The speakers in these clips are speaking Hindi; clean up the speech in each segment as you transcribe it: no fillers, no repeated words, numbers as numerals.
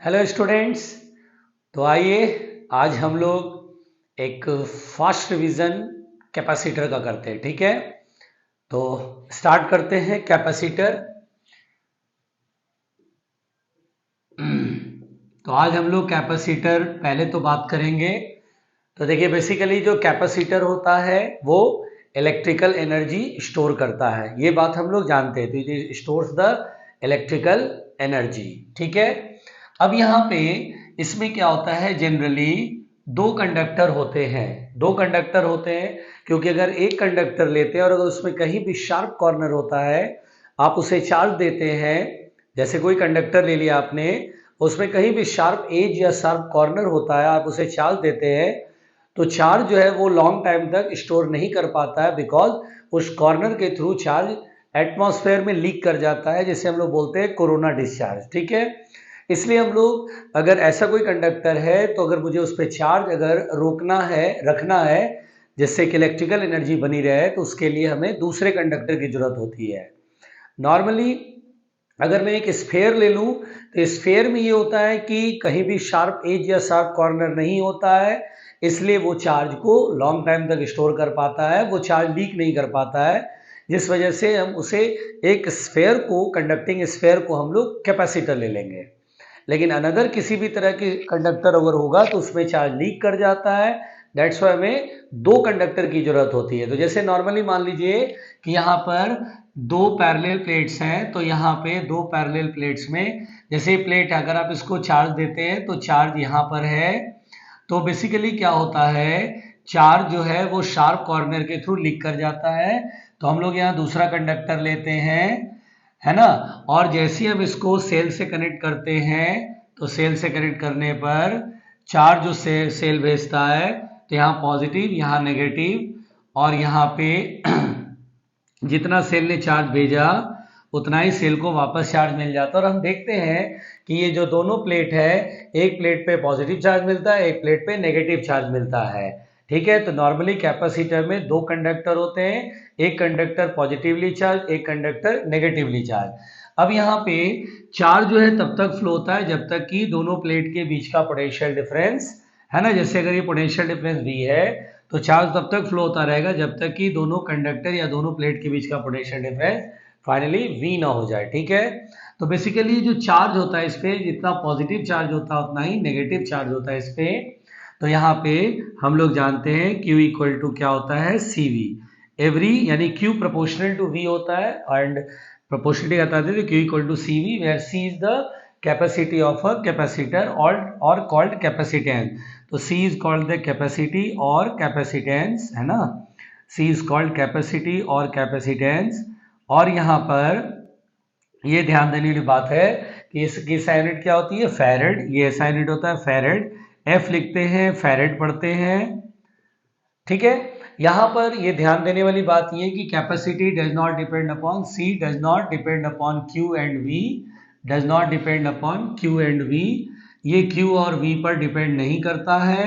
Hello students. तो आइए आज हम लोग एक फास्ट रिवीजन कैपेसिटर का करते हैं। ठीक है, तो स्टार्ट करते हैं। कैपेसिटर, तो आज हम लोग कैपेसिटर पहले तो बात करेंगे। तो देखिए, बेसिकली जो कैपेसिटर होता है वो इलेक्ट्रिकल एनर्जी स्टोर करता है, ये बात हम लोग जानते हैं। तो it stores the electrical energy. ठीक है, अब यहाँ पे इसमें क्या होता है, जनरली दो कंडक्टर होते हैं। दो कंडक्टर होते हैं क्योंकि अगर एक कंडक्टर लेते हैं और अगर उसमें कहीं भी शार्प कॉर्नर होता है, आप उसे चार्ज देते हैं। जैसे कोई कंडक्टर ले लिया आपने, उसमें कहीं भी शार्प एज या शार्प कॉर्नर होता है, आप उसे चार्ज देते हैं तो चार्ज जो है वो लॉन्ग टाइम तक स्टोर नहीं कर पाता है, बिकॉज उस कॉर्नर के थ्रू चार्ज एटमॉस्फेयर में लीक कर जाता है, जिसे हम लोग बोलते हैं कोरोना डिस्चार्ज। ठीक है, इसलिए हम लोग, अगर ऐसा कोई कंडक्टर है तो अगर मुझे उस पर चार्ज अगर रोकना है, रखना है, जिससे कि इलेक्ट्रिकल एनर्जी बनी रहे, तो उसके लिए हमें दूसरे कंडक्टर की जरूरत होती है। नॉर्मली अगर मैं एक स्फेयर ले लूं तो स्फेयर में ये होता है कि कहीं भी शार्प एज या शार्प कॉर्नर नहीं होता है, इसलिए वो चार्ज को लॉन्ग टाइम तक स्टोर कर पाता है, वो चार्ज लीक नहीं कर पाता है, जिस वजह से हम उसे, एक स्फेयर को, कंडक्टिंग स्फेयर को हम लोग कैपेसिटर ले लेंगे। लेकिन अनदर किसी भी तरह की कंडक्टर अगर होगा तो उसमें चार्ज लीक कर जाता है, दैट्स वाई हमें दो कंडक्टर की जरूरत होती है। तो जैसे नॉर्मली मान लीजिए कि यहाँ पर दो पैरेलल प्लेट्स हैं, तो यहाँ पे दो पैरेलल प्लेट्स में, जैसे प्लेट अगर आप इसको चार्ज देते हैं तो चार्ज यहाँ पर है, तो बेसिकली क्या होता है, चार्ज जो है वो शार्प कॉर्नर के थ्रू लीक कर जाता है। तो हम लोग यहाँ दूसरा कंडक्टर लेते हैं, है ना, और जैसे ही हम इसको सेल से कनेक्ट करते हैं, तो सेल से कनेक्ट करने पर चार्ज जो सेल भेजता है, तो यहाँ पॉजिटिव, यहाँ नेगेटिव, और यहाँ पे जितना सेल ने चार्ज भेजा उतना ही सेल को वापस चार्ज मिल जाता है। और हम देखते हैं कि ये जो दोनों प्लेट है, एक प्लेट पे पॉजिटिव चार्ज मिलता है, एक प्लेट पे नेगेटिव चार्ज मिलता है। ठीक है, तो नॉर्मली कैपेसिटर में दो कंडक्टर होते हैं, एक कंडक्टर पॉजिटिवली चार्ज, एक कंडक्टर नेगेटिवली चार्ज। अब यहाँ पे चार्ज जो है तब तक फ्लो होता है जब तक कि दोनों प्लेट के बीच का पोटेंशियल डिफरेंस, है ना, जैसे अगर ये पोटेंशियल डिफरेंस V है तो चार्ज तब तक फ्लो होता रहेगा जब तक कि दोनों कंडक्टर या दोनों प्लेट के बीच का पोटेंशियल डिफरेंस फाइनली V ना हो जाए। ठीक है, तो बेसिकली जो चार्ज होता है इस पे, जितना पॉजिटिव चार्ज होता है उतना ही नेगेटिव चार्ज होता है इस पे। तो यहाँ पे हम लोग जानते हैं Q इक्वल टू क्या होता है, CV। एवरी यानी Q प्रोपोर्शनल टू V होता है, एंड प्रोपोर्शनलिटी बताते हैं तो Q equal to CV, where C is the capacity of a capacitor और कॉल्ड कैपेसिटेंस। तो C is called the capacity और कैपेसिटेंस, है ना, C इज कॉल्ड कैपेसिटी और कैपेसिटेंस। और यहाँ पर ये ध्यान देने वाली बात है कि इसकी SI यूनिट क्या होती है, फैरेड। ये SI यूनिट होता है फैरेड। F लिखते हैं, फैरेड पढ़ते हैं। ठीक है, यहाँ पर ये ध्यान देने वाली बात ये है कि capacity does not depend upon C, does not depend upon Q and V, does not depend upon Q and V। ये Q और V पर डिपेंड नहीं करता है।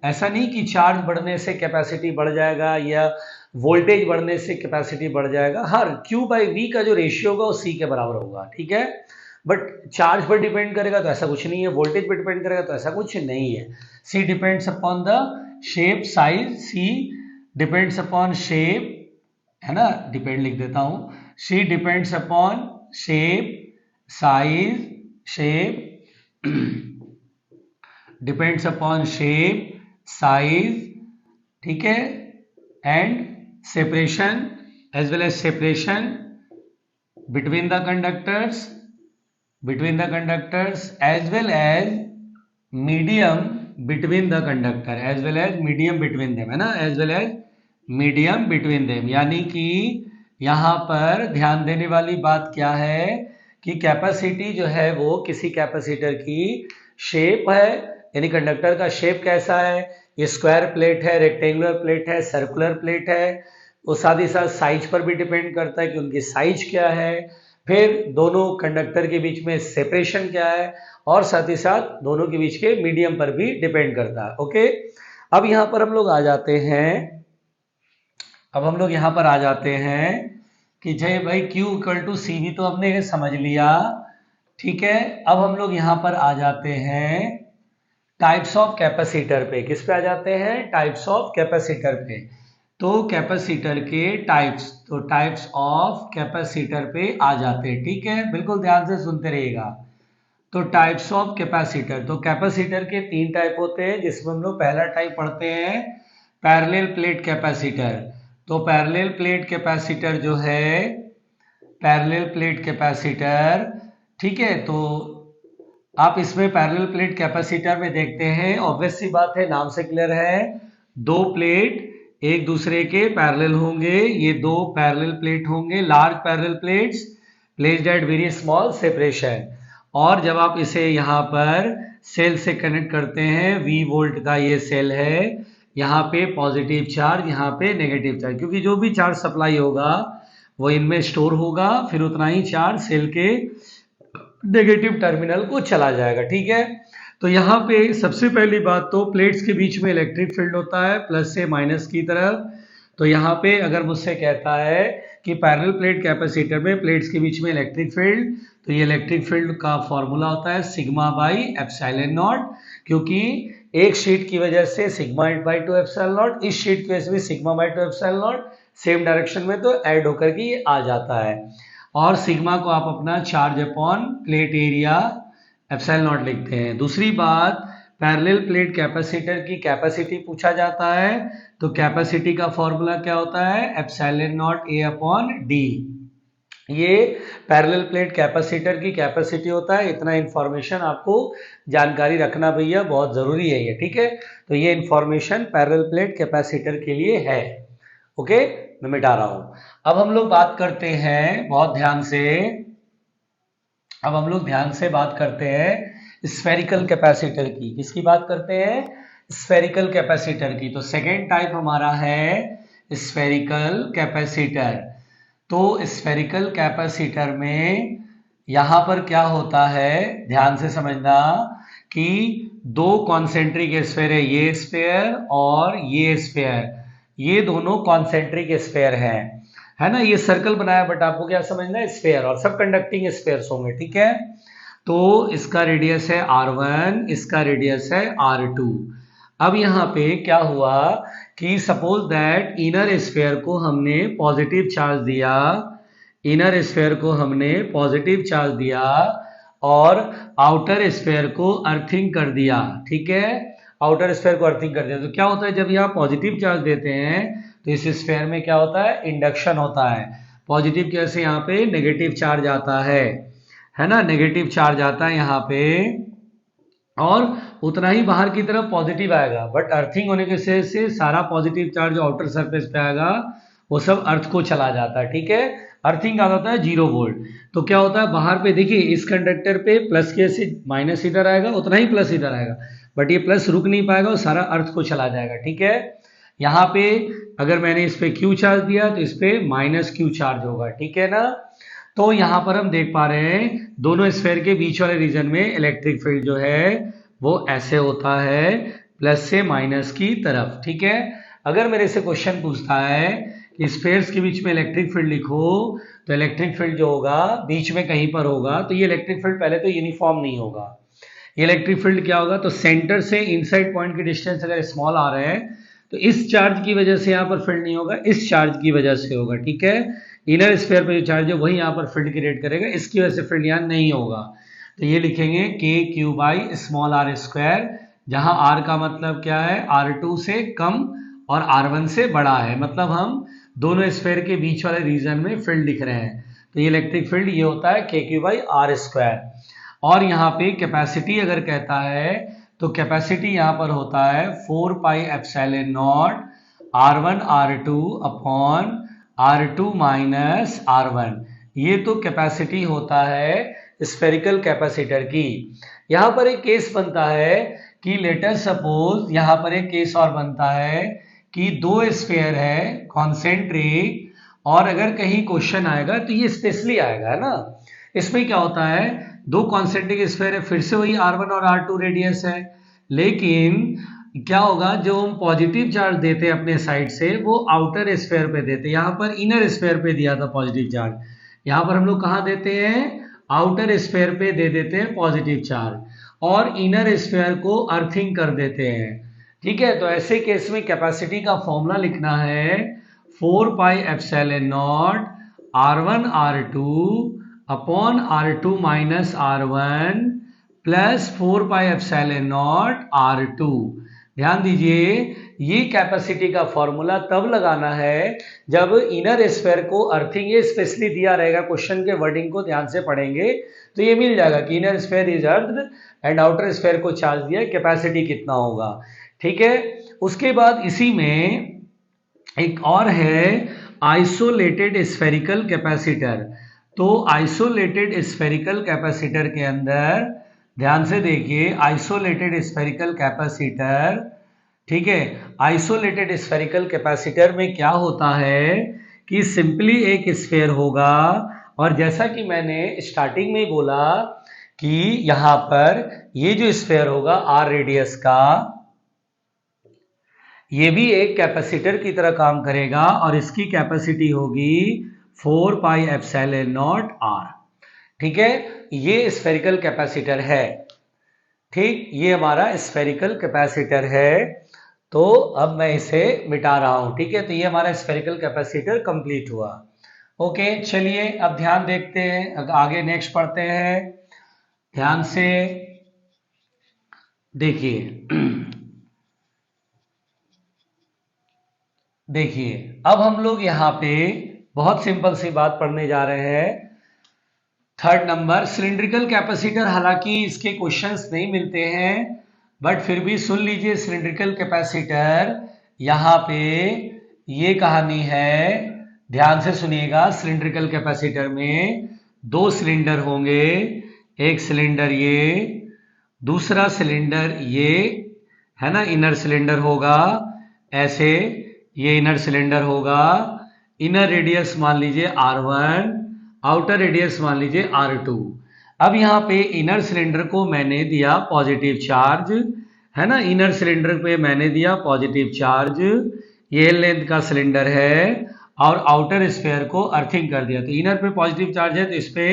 ऐसा नहीं कि चार्ज बढ़ने से कैपेसिटी बढ़ जाएगा या वोल्टेज बढ़ने से कैपेसिटी बढ़ जाएगा। हर Q बाई V का जो रेशियो होगा वो C के बराबर होगा। ठीक है, बट चार्ज पर डिपेंड करेगा तो ऐसा कुछ नहीं है, वोल्टेज पर डिपेंड करेगा तो ऐसा कुछ नहीं है। C depends upon the shape size, C depends upon shape, है ना, डिपेंड लिख देता हूं, C depends upon shape, size, shape, depends upon shape, size, ठीक है, and separation, as well as separation between the conductors, as well as medium between the conductor, as well as medium between them, है ना, as well as medium between them। यानी कि यहाँ पर ध्यान देने वाली बात क्या है कि कैपेसिटी जो है वो किसी कैपेसिटर की शेप है, यानी कंडक्टर का शेप कैसा है, ये स्क्वायर प्लेट है, रेक्टेंगुलर प्लेट है, सर्कुलर प्लेट है। वो साथ ही साथ साइज पर भी डिपेंड करता है कि उनकी साइज क्या है, फिर दोनों कंडक्टर के बीच में सेपरेशन क्या है, और साथ ही साथ दोनों के बीच के मीडियम पर भी डिपेंड करता है। ओके, अब यहाँ पर हम लोग आ जाते हैं कि जय भाई Q इक्वल टू CV तो हमने समझ लिया, ठीक है, अब हम लोग यहाँ पर आ जाते हैं टाइप्स ऑफ कैपेसिटर पे। किस पे आ जाते हैं? टाइप्स ऑफ कैपेसिटर पे। तो कैपेसिटर के टाइप्स, तो टाइप्स ऑफ कैपेसिटर पे आ जाते हैं। ठीक है, बिल्कुल ध्यान से सुनते रहिएगा। तो टाइप्स ऑफ कैपेसिटर, तो कैपेसिटर के 3 टाइप होते हैं, जिसमें हम लोग पहला टाइप पढ़ते हैं पैरेलल प्लेट कैपेसिटर। तो पैरेलल प्लेट कैपेसिटर जो है, पैरेलल प्लेट कैपेसिटर, ठीक है, तो आप इसमें पैरेलल प्लेट कैपेसिटर में देखते हैं, ऑब्वियस सी बात है, नाम से क्लियर है, दो प्लेट एक दूसरे के पैरेलल होंगे। ये दो पैरेलल प्लेट होंगे, large parallel plates placed at very small separation. और जब आप इसे यहाँ पर सेल से कनेक्ट करते हैं, V वोल्ट का ये सेल है, यहाँ पे पॉजिटिव चार्ज, यहाँ पे नेगेटिव चार्ज, क्योंकि जो भी चार्ज सप्लाई होगा वो इनमें स्टोर होगा, फिर उतना ही चार्ज सेल के नेगेटिव टर्मिनल को चला जाएगा। ठीक है, तो यहाँ पे सबसे पहली बात तो प्लेट्स के बीच में इलेक्ट्रिक फील्ड होता है प्लस से माइनस की तरफ। तो यहाँ पे अगर मुझसे कहता है कि पैरेलल प्लेट कैपेसिटर में प्लेट्स के बीच में इलेक्ट्रिक फील्ड, तो ये इलेक्ट्रिक फील्ड का फॉर्मूला होता है सिग्मा बाई एप्सिलॉन नॉट, क्योंकि एक शीट की वजह से सिग्मा बाई 2 एप्सिलॉन नॉट, इस शीट की वजह से भी sigma by 2 epsilon not, same direction में तो ऐड होकर के ये आ जाता है। और सिग्मा को आप अपना charge upon plate area epsilon not लिखते हैं। दूसरी बात, पैरेलल प्लेट कैपेसिटर की कैपेसिटी पूछा जाता है, तो कैपेसिटी का फॉर्मूला क्या होता है? Epsilon naught A upon D. ये पैरेलल प्लेट कैपेसिटर की कैपेसिटी होता है। इतना इंफॉर्मेशन आपको जानकारी रखना भैया बहुत ज़रूरी है ये। ठीक है, तो ये इंफॉर्मेशन पैरेलल प्लेट कैपेसिटर के लिए है। ओके, मैं मिटा रहा हूं। अब हम लोग बात करते हैं बहुत ध्यान से, अब हम लोग ध्यान से बात करते हैं स्फेरिकल कैपेसिटर की। किसकी बात करते हैं? स्फेरिकल कैपेसिटर की। तो सेकेंड टाइप हमारा है स्फेरिकल कैपेसिटर। तो स्फेरिकल कैपेसिटर में यहाँ पर क्या होता है, ध्यान से समझना कि दो कॉन्सेंट्रिक स्फेयर है, ये स्फेयर और ये स्फेयर, ये दोनों कॉन्सेंट्रिक स्फेयर हैं, है ना। ये सर्कल बनाया, बट आपको क्या समझना है? स्फेयर, और सब कंडक्टिंग स्फेयर्स होंगे। ठीक है, तो इसका रेडियस है R1, इसका रेडियस है R2। अब यहाँ पे क्या हुआ कि सपोज दैट इनर स्फेयर को हमने पॉजिटिव चार्ज दिया, इनर स्फेयर को हमने पॉजिटिव चार्ज दिया और आउटर स्फेयर को अर्थिंग कर दिया। ठीक है, आउटर स्फेयर को अर्थिंग कर दिया, तो क्या होता है जब यहाँ पॉजिटिव चार्ज देते हैं तो इस स्फेयर में क्या होता है? इंडक्शन होता है। पॉजिटिव की वजह से यहाँ पे नेगेटिव चार्ज आता है ना, नेगेटिव चार्ज आता है यहाँ पे, और उतना ही बाहर की तरफ पॉजिटिव आएगा, बट अर्थिंग होने की वजह से सारा पॉजिटिव चार्ज जो आउटर सरफेस पे आएगा वो सब अर्थ को चला जाता है। ठीक है, अर्थिंग का होता है 0 वोल्ट। तो क्या होता है बाहर पे, देखिए इस कंडक्टर पे प्लस के से माइनस इधर आएगा, उतना ही प्लस इधर आएगा, बट ये प्लस रुक नहीं पाएगा और सारा अर्थ को चला जाएगा। ठीक है, यहाँ पे अगर मैंने इस पे क्यू चार्ज दिया तो इस पे माइनस क्यू चार्ज होगा। ठीक है ना, तो यहाँ पर हम देख पा रहे हैं दोनों स्फेयर के बीच वाले रीजन में इलेक्ट्रिक फील्ड जो है वो ऐसे होता है, प्लस से माइनस की तरफ। ठीक है, अगर मेरे से क्वेश्चन पूछता है कि स्फेयर्स के बीच में इलेक्ट्रिक फील्ड लिखो, तो इलेक्ट्रिक फील्ड जो होगा बीच में कहीं पर होगा, तो ये इलेक्ट्रिक फील्ड पहले तो यूनिफॉर्म नहीं होगा। ये इलेक्ट्रिक फील्ड क्या होगा, तो सेंटर से इनसाइड पॉइंट की डिस्टेंस अगर स्मॉल आ रहे हैं तो इस चार्ज की वजह से यहाँ पर फील्ड नहीं होगा, इस चार्ज की वजह से होगा। ठीक है, इनर स्फेयर पे जो चार्ज है वही यहाँ पर फील्ड क्रिएट करेगा, इसकी वजह से फील्ड यहाँ नहीं होगा। तो ये लिखेंगे के Q by small R square, जहाँ आर का मतलब क्या है? R2 से कम और R1 से बड़ा है, मतलब हम दोनों स्फेयर के बीच वाले रीजन में फील्ड लिख रहे हैं। तो ये इलेक्ट्रिक फील्ड ये होता है के क्यू बाई आर स्क्वायर। और यहाँ पे कैपेसिटी अगर कहता है तो कैपेसिटी यहाँ पर होता है 4 pi epsilon not R1 R2 upon R2 minus R1। ये तो कैपेसिटी होता है स्फेरिकल कैपेसिटर की। यहाँ पर एक केस बनता है कि लेटर सपोज, यहाँ पर एक केस और बनता है कि दो स्फेयर है कॉन्सेंट्रिक, और अगर कहीं क्वेश्चन आएगा तो ये स्पेशली आएगा, है ना। इसमें क्या होता है, दो कॉन्सेंट्रिक स्फेयर है, फिर से वही R1 और R2 रेडियस है, लेकिन क्या होगा जो हम पॉजिटिव चार्ज देते हैं अपने साइड से वो आउटर स्फेयर पे देते हैं। यहाँ पर इनर स्फेयर पे दिया था पॉजिटिव चार्ज, यहाँ पर हम लोग कहाँ देते हैं? आउटर स्फीयर पे दे देते हैं पॉजिटिव चार्ज और इनर स्फीयर को अर्थिंग कर देते हैं। ठीक है, तो ऐसे केस में कैपेसिटी का फॉर्मूला लिखना है 4 pi epsilon not R1 R2 upon R2 minus R1 plus 4 pi epsilon not R2। ध्यान दीजिए, ये कैपेसिटी का फॉर्मूला तब लगाना है जब इनर स्फीयर को अर्थिंग, ये स्पेशली दिया रहेगा, क्वेश्चन के वर्डिंग को ध्यान से पढ़ेंगे तो ये मिल जाएगा कि inner sphere is earth and outer sphere को चार्ज दिया, कैपेसिटी कितना होगा। ठीक है, उसके बाद इसी में एक और है आइसोलेटेड स्फेरिकल कैपेसिटर। तो आइसोलेटेड स्फेरिकल कैपेसिटर के अंदर ध्यान से देखिए, आइसोलेटेड स्फेरिकल कैपेसिटर, ठीक है, आइसोलेटेड स्फेरिकल कैपेसिटर में क्या होता है कि सिंपली एक स्फीयर होगा और जैसा कि मैंने स्टार्टिंग में ही बोला कि यहां पर ये जो स्फीयर होगा आर रेडियस का, ये भी एक कैपेसिटर की तरह काम करेगा और इसकी कैपेसिटी होगी 4 पाई एप्सिलॉन नॉट आर। ठीक है, ये स्फेरिकल कैपेसिटर है। ठीक, ये हमारा स्फेरिकल कैपेसिटर है। तो अब मैं इसे मिटा रहा हूं। ठीक है, तो ये हमारा स्फेरिकल कैपेसिटर कंप्लीट हुआ। ओके, चलिए अब ध्यान देखते हैं, आगे नेक्स्ट पढ़ते हैं। ध्यान से देखिए देखिए, अब हम लोग यहाँ पे बहुत सिंपल सी बात पढ़ने जा रहे हैं। थर्ड नंबर, सिलिंड्रिकल कैपेसिटर, हालांकि इसके क्वेश्चंस नहीं मिलते हैं बट फिर भी सुन लीजिए। सिलिंड्रिकल कैपेसिटर, यहाँ पे ये कहानी है, ध्यान से सुनिएगा। सिलिंड्रिकल कैपेसिटर में दो सिलेंडर होंगे, एक सिलेंडर ये, दूसरा सिलेंडर ये, है ना, इनर सिलेंडर होगा ऐसे, ये इनर सिलेंडर होगा। इनर रेडियस मान लीजिए R1, आउटर रेडियस मान लीजिए R2। अब यहाँ पे इनर सिलेंडर को मैंने दिया पॉजिटिव चार्ज, है ना, इनर सिलेंडर पे मैंने दिया पॉजिटिव चार्ज, ये लेंथ का सिलेंडर है, और आउटर स्फीयर को अर्थिंग कर दिया। तो इनर पे पॉजिटिव चार्ज है तो इस पे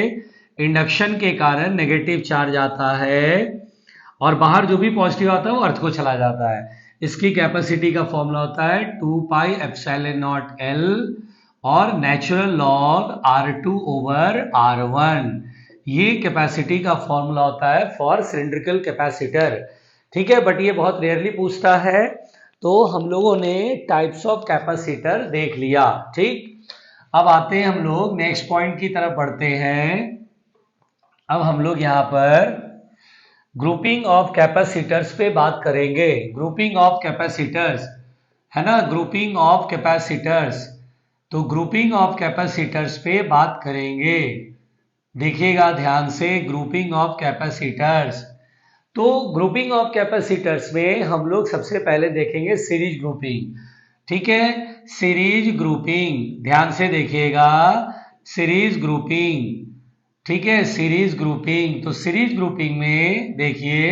इंडक्शन के कारण नेगेटिव चार्ज आता है और बाहर जो भी पॉजिटिव आता है वो अर्थ को चला जाता है। इसकी कैपेसिटी का फॉर्मूला होता है 2 पाई एप्सिलॉन नॉट L और natural log R2 over R1। ये कैपेसिटी का फॉर्मूला होता है फॉर सिलिंड्रिकल कैपेसिटर। ठीक है, बट ये बहुत रेयरली पूछता है। तो हम लोगों ने टाइप्स ऑफ कैपेसिटर देख लिया। ठीक, अब आते हैं हम लोग नेक्स्ट पॉइंट की तरफ बढ़ते हैं। अब हम लोग यहाँ पर ग्रुपिंग ऑफ कैपेसिटर्स पे बात करेंगे। ग्रुपिंग ऑफ कैपेसिटर्स, है ना, ग्रुपिंग ऑफ कैपेसिटर्स, तो ग्रुपिंग ऑफ कैपेसिटर्स पे बात करेंगे। देखिएगा ध्यान से, ग्रुपिंग ऑफ कैपेसिटर्स। तो ग्रुपिंग ऑफ कैपेसिटर्स में हम लोग सबसे पहले देखेंगे सीरीज ग्रुपिंग। ठीक है, सीरीज ग्रुपिंग, ध्यान से देखिएगा, सीरीज ग्रुपिंग। ठीक है, सीरीज ग्रुपिंग। तो सीरीज ग्रुपिंग में देखिए,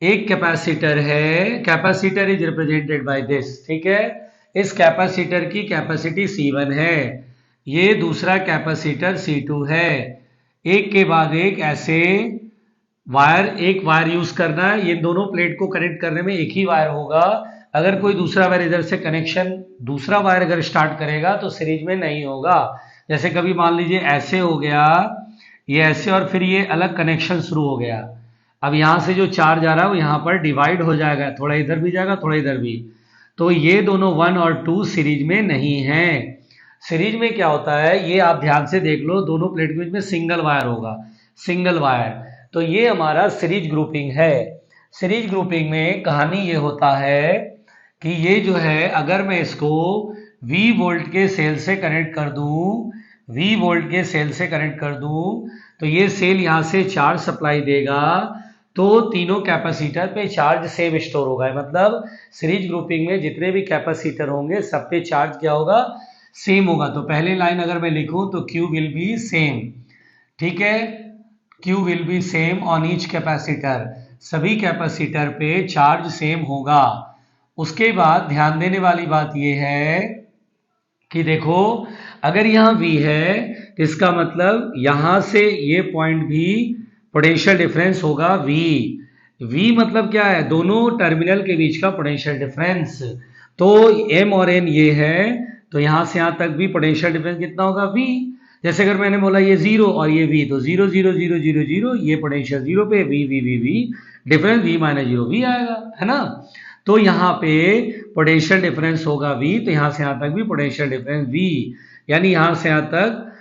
एक कैपेसिटर है, capacitor is represented by this. ठीक है, इस कैपेसिटर की कैपेसिटी C1 है, ये दूसरा कैपेसिटर C2 है। एक के बाद एक ऐसे वायर, एक वायर यूज करना है, ये दोनों प्लेट को कनेक्ट करने में एक ही वायर होगा। अगर कोई दूसरा वायर इधर से कनेक्शन, दूसरा वायर अगर स्टार्ट करेगा तो सीरीज में नहीं होगा। जैसे कभी मान लीजिए ऐसे हो गया, ये ऐसे, और फिर ये अलग कनेक्शन शुरू हो गया। अब यहाँ से जो चार्ज आ रहा है वो यहाँ पर डिवाइड हो जाएगा, थोड़ा इधर भी जाएगा थोड़ा इधर भी। तो ये दोनों 1 और 2 सीरीज में नहीं है। सीरीज में क्या होता है, ये आप ध्यान से देख लो, दोनों प्लेट के बीच में सिंगल वायर होगा, सिंगल वायर। तो ये हमारा सीरीज ग्रुपिंग है। सीरीज ग्रुपिंग में कहानी ये होता है कि ये जो है, अगर मैं इसको V वोल्ट के सेल से कनेक्ट कर दूं, V वोल्ट के सेल से कनेक्ट कर दूं, तो ये सेल यहाँ से चार्ज सप्लाई देगा, तो तीनों कैपेसिटर पे चार्ज सेम स्टोर होगा। मतलब सीरीज ग्रुपिंग में जितने भी कैपेसिटर होंगे सब पे चार्ज क्या होगा, सेम होगा। तो पहले लाइन अगर मैं लिखूं तो Q विल बी सेम। ठीक है, Q will be same on each capacitor, सभी कैपेसिटर पे चार्ज सेम होगा। उसके बाद ध्यान देने वाली बात यह है कि देखो, अगर यहाँ V है तो इसका मतलब यहां से ये पॉइंट भी पोटेंशियल डिफरेंस होगा V। V मतलब क्या है, दोनों टर्मिनल के बीच का पोटेंशियल डिफरेंस। तो M और N ये है, तो यहां से यहां तक भी पोटेंशियल डिफरेंस कितना होगा V। जैसे अगर मैंने बोला ये 0 और ये V, तो 0 0 0 0 0, ये पोटेंशियल 0 पे, V V V V, difference V minus 0 V आएगा, है ना। तो यहाँ पे पोटेंशियल डिफरेंस होगा V, तो यहाँ से यहाँ तक भी पोटेंशियल डिफरेंस V, यानी यहाँ से यहाँ तक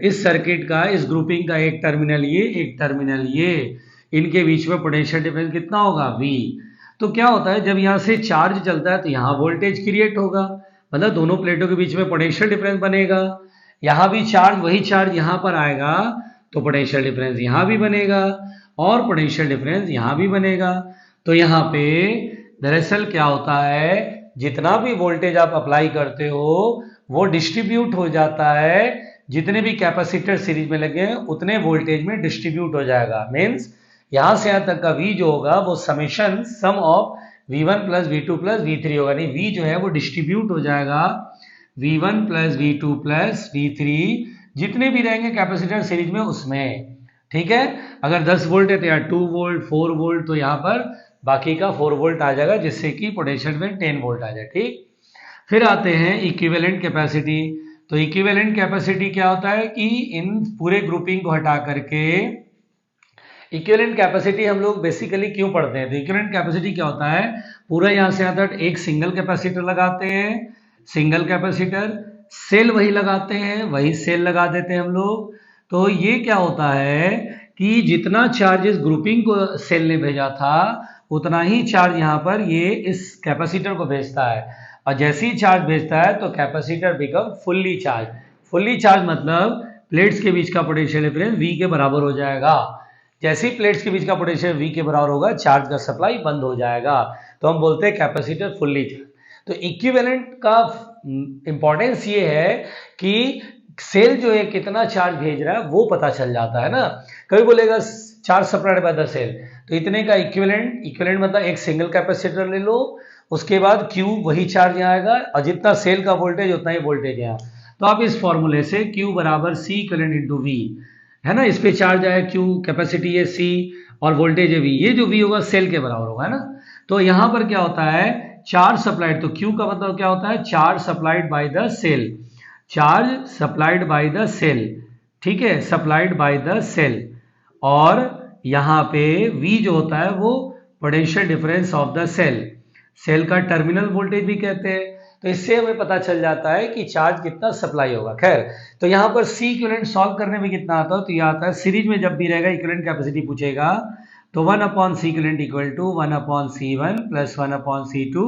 इस सर्किट का, इस ग्रुपिंग का एक टर्मिनल ये, एक टर्मिनल ये, इनके बीच में पोटेंशियल डिफरेंस कितना होगा V। तो क्या होता है, जब यहाँ से चार्ज चलता है तो यहाँ वोल्टेज क्रिएट होगा, मतलब दोनों प्लेटों के बीच में पोटेंशियल डिफरेंस बनेगा। यहाँ भी चार्ज, वही चार्ज यहाँ पर आएगा तो पोटेंशियल डिफरेंस यहाँ भी बनेगा और पोटेंशियल डिफरेंस यहाँ भी बनेगा। तो यहाँ पे दरअसल क्या होता है, जितना भी वोल्टेज आप अप्लाई करते हो वो डिस्ट्रीब्यूट हो जाता है, जितने भी कैपेसिटर सीरीज में लगे हैं उतने वोल्टेज में डिस्ट्रीब्यूट हो जाएगा। मीन्स यहाँ से यहाँ तक का V जो होगा वो summation sum of V1 plus V2 plus V3 होगा, नहीं V जो है वो डिस्ट्रीब्यूट हो जाएगा V1 plus V2 plus V3, जितने भी रहेंगे कैपेसिटर सीरीज में उसमें, ठीक है। अगर 10 वोल्ट है तो यहाँ 2 वोल्ट, 4 वोल्ट, तो यहाँ पर बाकी का 4 वोल्ट आ जाएगा, जिससे कि पोटेंशियल में 10 वोल्ट आ जाए, ठीक। फिर आते हैं इक्विवेलेंट कैपेसिटी। तो इक्विवेलेंट कैपेसिटी क्या होता है कि इन पूरे ग्रुपिंग को हटा करके इक्विवेलेंट कैपेसिटी हम लोग बेसिकली क्यों पढ़ते हैं, तो इक्विवेलेंट कैपेसिटी क्या होता है, पूरा यहाँ से यहाँ तक एक सिंगल कैपेसिटर लगाते हैं, सिंगल कैपेसिटर, सेल वही लगाते हैं, वही सेल लगा देते हैं हम लोग। तो ये क्या होता है कि जितना चार्ज इस ग्रुपिंग को सेल ने भेजा था उतना ही चार्ज यहाँ पर ये इस कैपेसिटर को भेजता है, और जैसे ही चार्ज भेजता है तो capacitor become fully charge. Fully charge मतलब प्लेट्स के बीच का पोटेंशियल डिफरेंस V के बराबर हो जाएगा। जैसे ही प्लेट्स के बीच का पोटेंशियल V के बराबर होगा, चार्ज का सप्लाई बंद हो जाएगा, तो हम बोलते हैं कैपेसिटर फुल्ली चार्ज। तो इक्विवेलेंट का इंपॉर्टेंस ये है कि सेल जो है कितना चार्ज भेज रहा है वो पता चल जाता है ना। कभी बोलेगा charge supplied by the cell, तो इतने का इक्विवेलेंट मतलब एक सिंगल कैपेसिटर ले लो, उसके बाद Q वही चार्ज यहाँ आएगा, और जितना सेल का वोल्टेज उतना ही वोल्टेज यहाँ। तो आप इस फॉर्मूले से Q बराबर C इक्विवेलेंट इंटू V, है ना, इस पे चार्ज आया Q, कैपेसिटी है C और वोल्टेज है V, ये जो V होगा सेल के बराबर होगा, है ना। तो यहाँ पर क्या होता है, चार्ज सप्लाइड, तो Q का मतलब क्या होता है, charge supplied by the cell, charge supplied by the cell, ठीक है, सप्लाइड बाय द सेल। और यहाँ पे V जो होता है वो potential difference of the cell, cell का टर्मिनल वोल्टेज भी कहते हैं। तो इससे हमें पता चल जाता है कि चार्ज कितना सप्लाई होगा। खैर, तो यहाँ पर C इक्विवेलेंट सॉल्व करने में कितना आता है, तो यह आता है सीरीज में जब भी रहेगा इक्विवेलेंट कैपेसिटी पूछेगा तो 1/C equivalent equal to 1/C1 plus 1/C2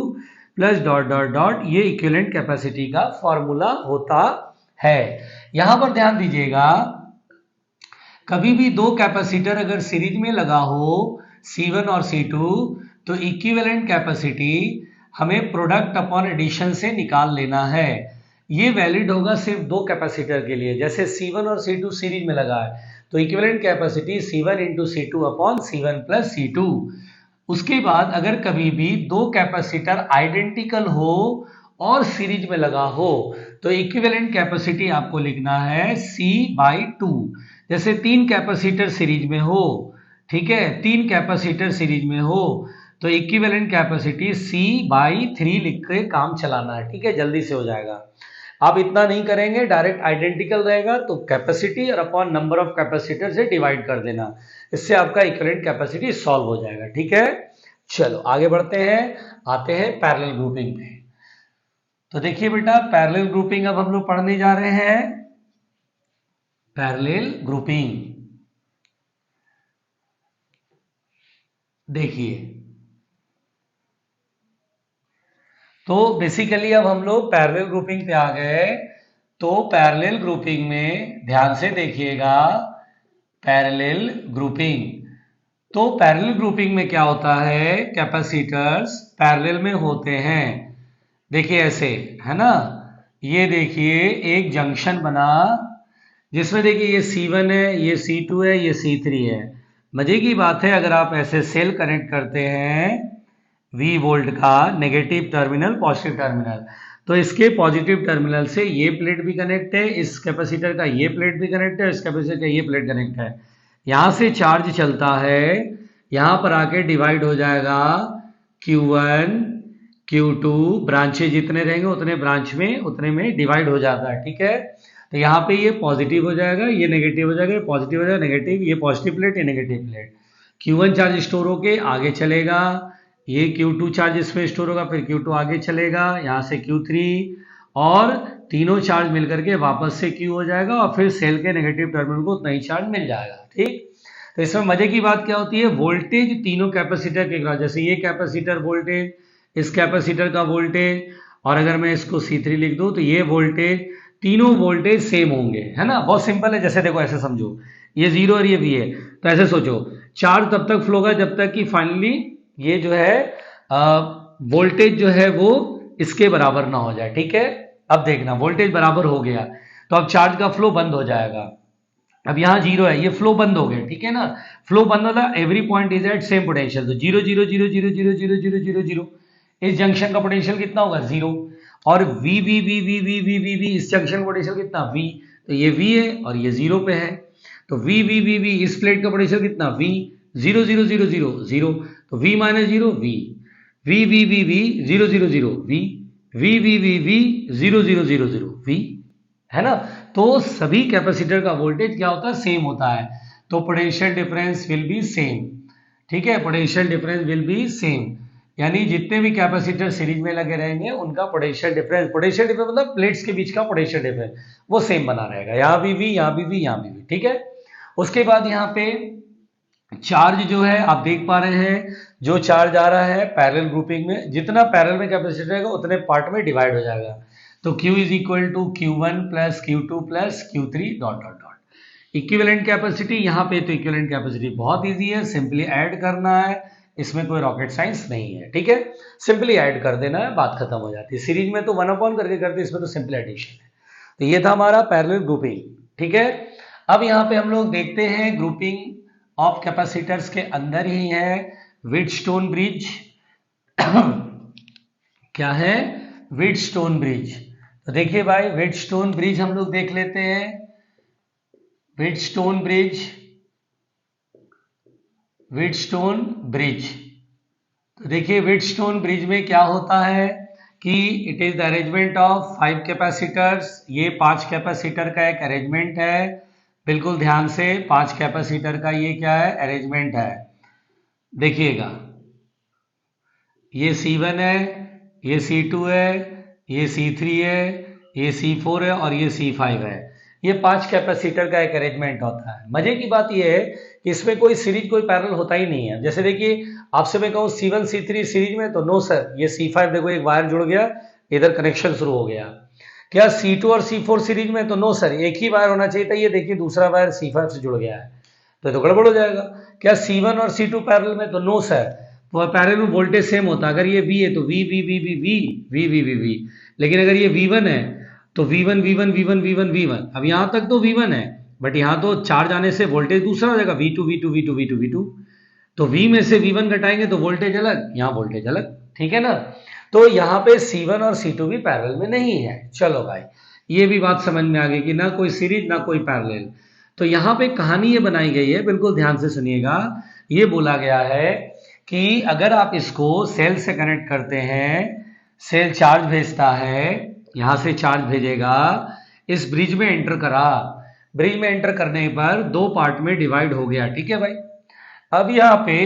plus dot dot dot, ये इक्विवेलेंट कैपेसिटी का फॉर्मूला होता है। यहां पर ध्यान दीजिएगा, कभी भी दो कैपेसिटर अगर सीरीज में लगा हो C1 और C2, तो इक्विवेलेंट कैपेसिटी हमें प्रोडक्ट अपॉन एडिशन से निकाल लेना है। ये वैलिड होगा सिर्फ दो कैपेसिटर के लिए, जैसे C1 और C2 सीरीज में लगा है तो equivalent capacity C1 into C2 upon C1 plus C2। उसके बाद अगर कभी भी दो कैपेसिटर आइडेंटिकल हो और सीरीज में लगा हो तो इक्विवेलेंट कैपेसिटी आपको लिखना है C/2। जैसे तीन कैपेसिटर सीरीज में हो, ठीक है, तीन कैपेसिटर सीरीज में हो तो इक्विवेलेंट कैपेसिटी C/3 लिख के काम चलाना है, ठीक है, जल्दी से हो जाएगा। आप इतना नहीं करेंगे, डायरेक्ट आइडेंटिकल रहेगा तो कैपेसिटी और अपॉन नंबर ऑफ कैपेसिटर से डिवाइड कर देना, इससे आपका इक्विवेलेंट कैपेसिटी सॉल्व हो जाएगा, ठीक है। चलो आगे बढ़ते हैं, आते हैं पैरेलल ग्रुपिंग पे। तो देखिए बेटा, पैरेलल ग्रुपिंग अब हम लोग पढ़ने जा रहे हैं। पैरेलल ग्रुपिंग देखिए, तो बेसिकली अब हम लोग पैरेलल ग्रुपिंग पे आ गए। तो पैरेलल ग्रुपिंग में ध्यान से देखिएगा, पैरेलल ग्रुपिंग, तो पैरेलल ग्रुपिंग में क्या होता है, कैपेसिटर्स पैरेलल में होते हैं। देखिए ऐसे, है ना, ये देखिए एक जंक्शन बना जिसमें देखिए ये C1 है, ये C2 है, ये C3 है। मजे की बात है, अगर आप ऐसे सेल कनेक्ट करते हैं V वोल्ट का, नेगेटिव टर्मिनल पॉजिटिव टर्मिनल, तो इसके पॉजिटिव टर्मिनल से ये प्लेट भी कनेक्ट है, इस कैपेसिटर का ये प्लेट भी कनेक्ट है, इस कैपेसिटर का ये प्लेट कनेक्ट है। यहाँ से चार्ज चलता है, यहाँ पर आके डिवाइड हो जाएगा Q1 Q2, ब्रांचेज जितने रहेंगे उतने ब्रांच में उतने में डिवाइड हो जाता है, ठीक है। तो यहाँ पे ये पॉजिटिव हो जाएगा, ये नेगेटिव हो जाएगा, ये पॉजिटिव हो जाएगा, नेगेटिव, ये पॉजिटिव प्लेट, ये negative plate. Q1 charge store होके आगे चलेगा, ये Q2 चार्ज इसमें स्टोर होगा, फिर Q2 आगे चलेगा, यहाँ से Q3, और तीनों चार्ज मिलकर के वापस से Q हो जाएगा, और फिर सेल के नेगेटिव टर्मिनल को उतना ही चार्ज मिल जाएगा, ठीक। तो इसमें मजे की बात क्या होती है, वोल्टेज तीनों कैपेसिटर के क्रॉस, जैसे ये कैपेसिटर वोल्टेज, इस कैपेसिटर का वोल्टेज, और अगर मैं इसको C3 लिख दूं तो ये वोल्टेज, तीनों वोल्टेज सेम होंगे, है ना। बहुत सिंपल है, जैसे देखो ऐसे समझो, ये 0 और ये V है, तो ऐसे सोचो चार्ज तब तक फ्लो होगा जब तक कि फाइनली ये जो है वोल्टेज जो है वो इसके बराबर ना हो जाए, ठीक है। अब देखना वोल्टेज बराबर हो गया तो अब चार्ज का फ्लो बंद हो जाएगा। अब यहाँ 0 है, ये फ्लो बंद हो गया, ठीक है ना। फ्लो बंद होला, every point is at same potential, तो 0 0 0 0 0 0 0 0 0, इस जंक्शन का पोटेंशियल कितना होगा 0, और V V V V V V V V इस जंक्शन का पोटेंशियल कितना V, तो ये V है और ये 0 पे है, तो V V V V इस प्लेट का पोटेंशियल कितना V, 0 0 0 0 0, तो V minus 0 V, V V V V 0 0 0 V, V V V V 0 0 0 0 V, है ना। तो सभी कैपेसिटर का वोल्टेज क्या होता है, सेम होता है, तो potential difference will be same, ठीक है। Potential difference will be same, यानी जितने भी कैपेसिटर सीरीज में लगे रहेंगे उनका पोटेंशियल डिफरेंस मतलब प्लेट्स के बीच का पोटेंशियल डिफरेंस वो सेम बना रहेगा, यहाँ भी V, यहाँ भी V, यहाँ भी V, ठीक है। उसके बाद यहाँ पे चार्ज जो है आप देख पा रहे हैं, जो चार्ज आ रहा है पैरेलल ग्रुपिंग में, जितना पैरेलल में कैपेसिटर रहेगा उतने पार्ट में डिवाइड हो जाएगा, तो Q is equal to Q1 plus Q2 plus Q3 dot dot dot. Equivalent capacity यहाँ पे, तो इक्विवेलेंट कैपेसिटी बहुत इजी है, सिंपली ऐड करना है, इसमें कोई रॉकेट साइंस नहीं है, ठीक है। सिंपली ऐड कर देना है, बात खत्म हो जाती है। सीरीज में तो 1/, करके करते, इसमें तो सिंपल एडिशन है। तो ये था हमारा पैरेलल ग्रुपिंग, ठीक है। अब यहाँ पे हम लोग देखते हैं ग्रुपिंग ऑफ कैपेसिटर्स के अंदर ही है व्हीटस्टोन ब्रिज। क्या है, व्हीटस्टोन ब्रिज। तो देखिए भाई व्हीटस्टोन ब्रिज हम लोग देख लेते हैं। व्हीटस्टोन ब्रिज, व्हीटस्टोन ब्रिज, तो देखिए व्हीटस्टोन ब्रिज में क्या होता है कि it is the arrangement of 5 capacitors. ये 5 कैपेसिटर का एक अरेंजमेंट है, बिल्कुल ध्यान से, 5 कैपेसिटर का ये क्या है, अरेंजमेंट है। देखिएगा ये C1 है, ये C2 है, ये C3 है, ये C4 है और ये C5 है। ये 5 कैपेसिटर का एक अरेंजमेंट होता है। मजे की बात ये है कि इसमें कोई सीरीज, कोई पैरेलल होता ही नहीं है। जैसे देखिए आपसे मैं कहूँ C1 C3 सीरीज में, तो नो सर, ये C5 देखो एक वायर जुड़ गया, इधर कनेक्शन शुरू हो गया। क्या C2 और C4 सीरीज में, तो नो सर, एक ही वायर होना चाहिए था, ये देखिए दूसरा वायर C5 से जुड़ गया है, तो गड़बड़ हो जाएगा। क्या C1 और C2 पैरेलल में, तो नो सर, तो पैरेलल में वोल्टेज सेम होता है। अगर ये V है तो V V V V V V V V V, लेकिन अगर ये V1 है तो V1 V1 V1 V1 V1। अब यहाँ तक तो V1 है, बट यहाँ तो चार्ज आने से वोल्टेज दूसरा हो जाएगा, V2 V2 V2 V2 V2, तो V में से V1 घटाएंगे तो वोल्टेज अलग, यहाँ वोल्टेज अलग, ठीक है ना। तो यहाँ पे C1 और C2 भी पैरेलल में नहीं है। चलो भाई ये भी बात समझ में आ गई कि ना कोई सीरीज ना कोई पैरेलल। तो यहाँ पे कहानी ये बनाई गई है, बिल्कुल ध्यान से सुनिएगा। ये बोला गया है कि अगर आप इसको सेल से कनेक्ट करते हैं, सेल चार्ज भेजता है, यहाँ से चार्ज भेजेगा, इस ब्रिज में एंटर करा, ब्रिज में एंटर करने पर 2 पार्ट में डिवाइड हो गया, ठीक है भाई। अब यहाँ पे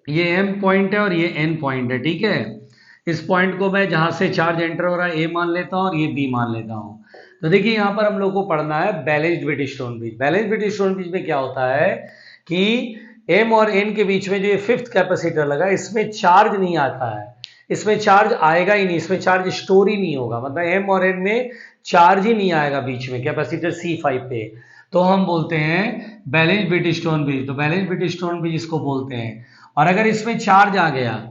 ये M पॉइंट है और ये N पॉइंट है, ठीक है। इस पॉइंट को मैं जहां से चार्ज एंटर हो रहा है A मान लेता हूं और ये B मान लेता हूं। तो देखिए यहाँ पर हम लोग को पढ़ना है balanced Wheatstone bridge. Balanced Wheatstone bridge में क्या होता है कि M और N के बीच में जो ये 5th कैपेसिटर लगा, इसमें चार्ज नहीं आता है, इसमें चार्ज आएगा ही नहीं, इसमें चार्ज स्टोर ही नहीं होगा, मतलब M और N में चार्ज ही नहीं आएगा बीच में कैपेसिटर C5 पे, तो हम बोलते हैं बैलेंस्ड व्हीटस्टोन ब्रिज। तो बैलेंस्ड व्हीटस्टोन ब्रिज इसको बोलते हैं। और अगर इसमें चार्ज आ गया,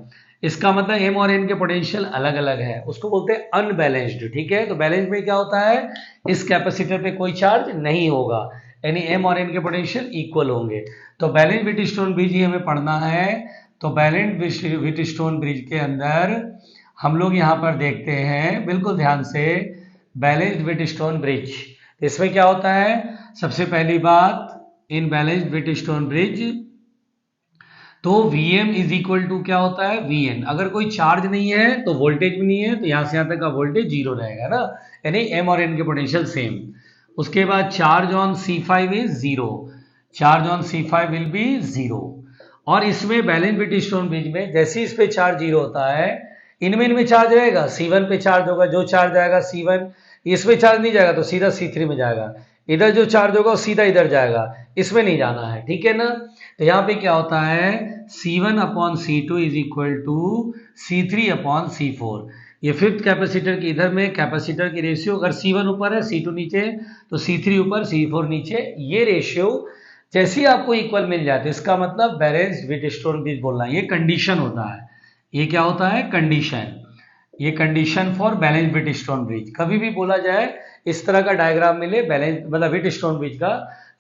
इसका मतलब M और N के पोटेंशियल अलग अलग है, उसको बोलते हैं अनबैलेंस्ड, ठीक है। तो बैलेंस में क्या होता है, इस कैपेसिटर पे कोई चार्ज नहीं होगा, यानी M और N के पोटेंशियल इक्वल होंगे। तो बैलेंस व्हीटस्टोन ब्रिज ही हमें पढ़ना है। तो बैलेंस व्हीटस्टोन ब्रिज के अंदर हम लोग यहाँ पर देखते हैं बिल्कुल ध्यान से, बैलेंस्ड व्हीटस्टोन ब्रिज। इसमें क्या होता है, सबसे पहली बात, इन बैलेंस्ड व्हीटस्टोन ब्रिज तो Vm इज इक्वल टू क्या होता है, Vn। अगर कोई चार्ज नहीं है तो वोल्टेज भी नहीं है, तो यहां से यहां तक का वोल्टेज जीरो रहेगा ना, यानी m और n के पोटेंशियल सेम। उसके बाद charge on C5 is zero, charge on C5 will be zero. और इसमें बैलेंस व्हीटस्टोन ब्रिज में जैसे इस पे चार्ज जीरो होता है, इनमें चार्ज रहेगा, C1 पे चार्ज होगा, जो चार्ज आएगा C1, इसमें चार्ज नहीं जाएगा तो सीधा C3 में जाएगा, इधर जो चार्ज होगा सीधा इधर जाएगा, इसमें नहीं जाना है, ठीक है ना। तो यहाँ पे क्या होता है, C1 upon C2 is equal to C3 upon C4। ये फिफ्थ कैपेसिटर की, इधर में कैपेसिटर की रेशियो, अगर C1 ऊपर है C2 नीचे तो C3 ऊपर C4 नीचे, ये रेशियो जैसे ही आपको इक्वल मिल जाते, इसका मतलब बैलेंस्ड व्हीटस्टोन ब्रिज बोलना, ये कंडीशन होता है। ये क्या होता है, कंडीशन, ये condition for balance Wheatstone bridge. कभी भी बोला जाए इस तरह का डायग्राम मिले बैलेंस मतलब व्हीटस्टोन ब्रिज का,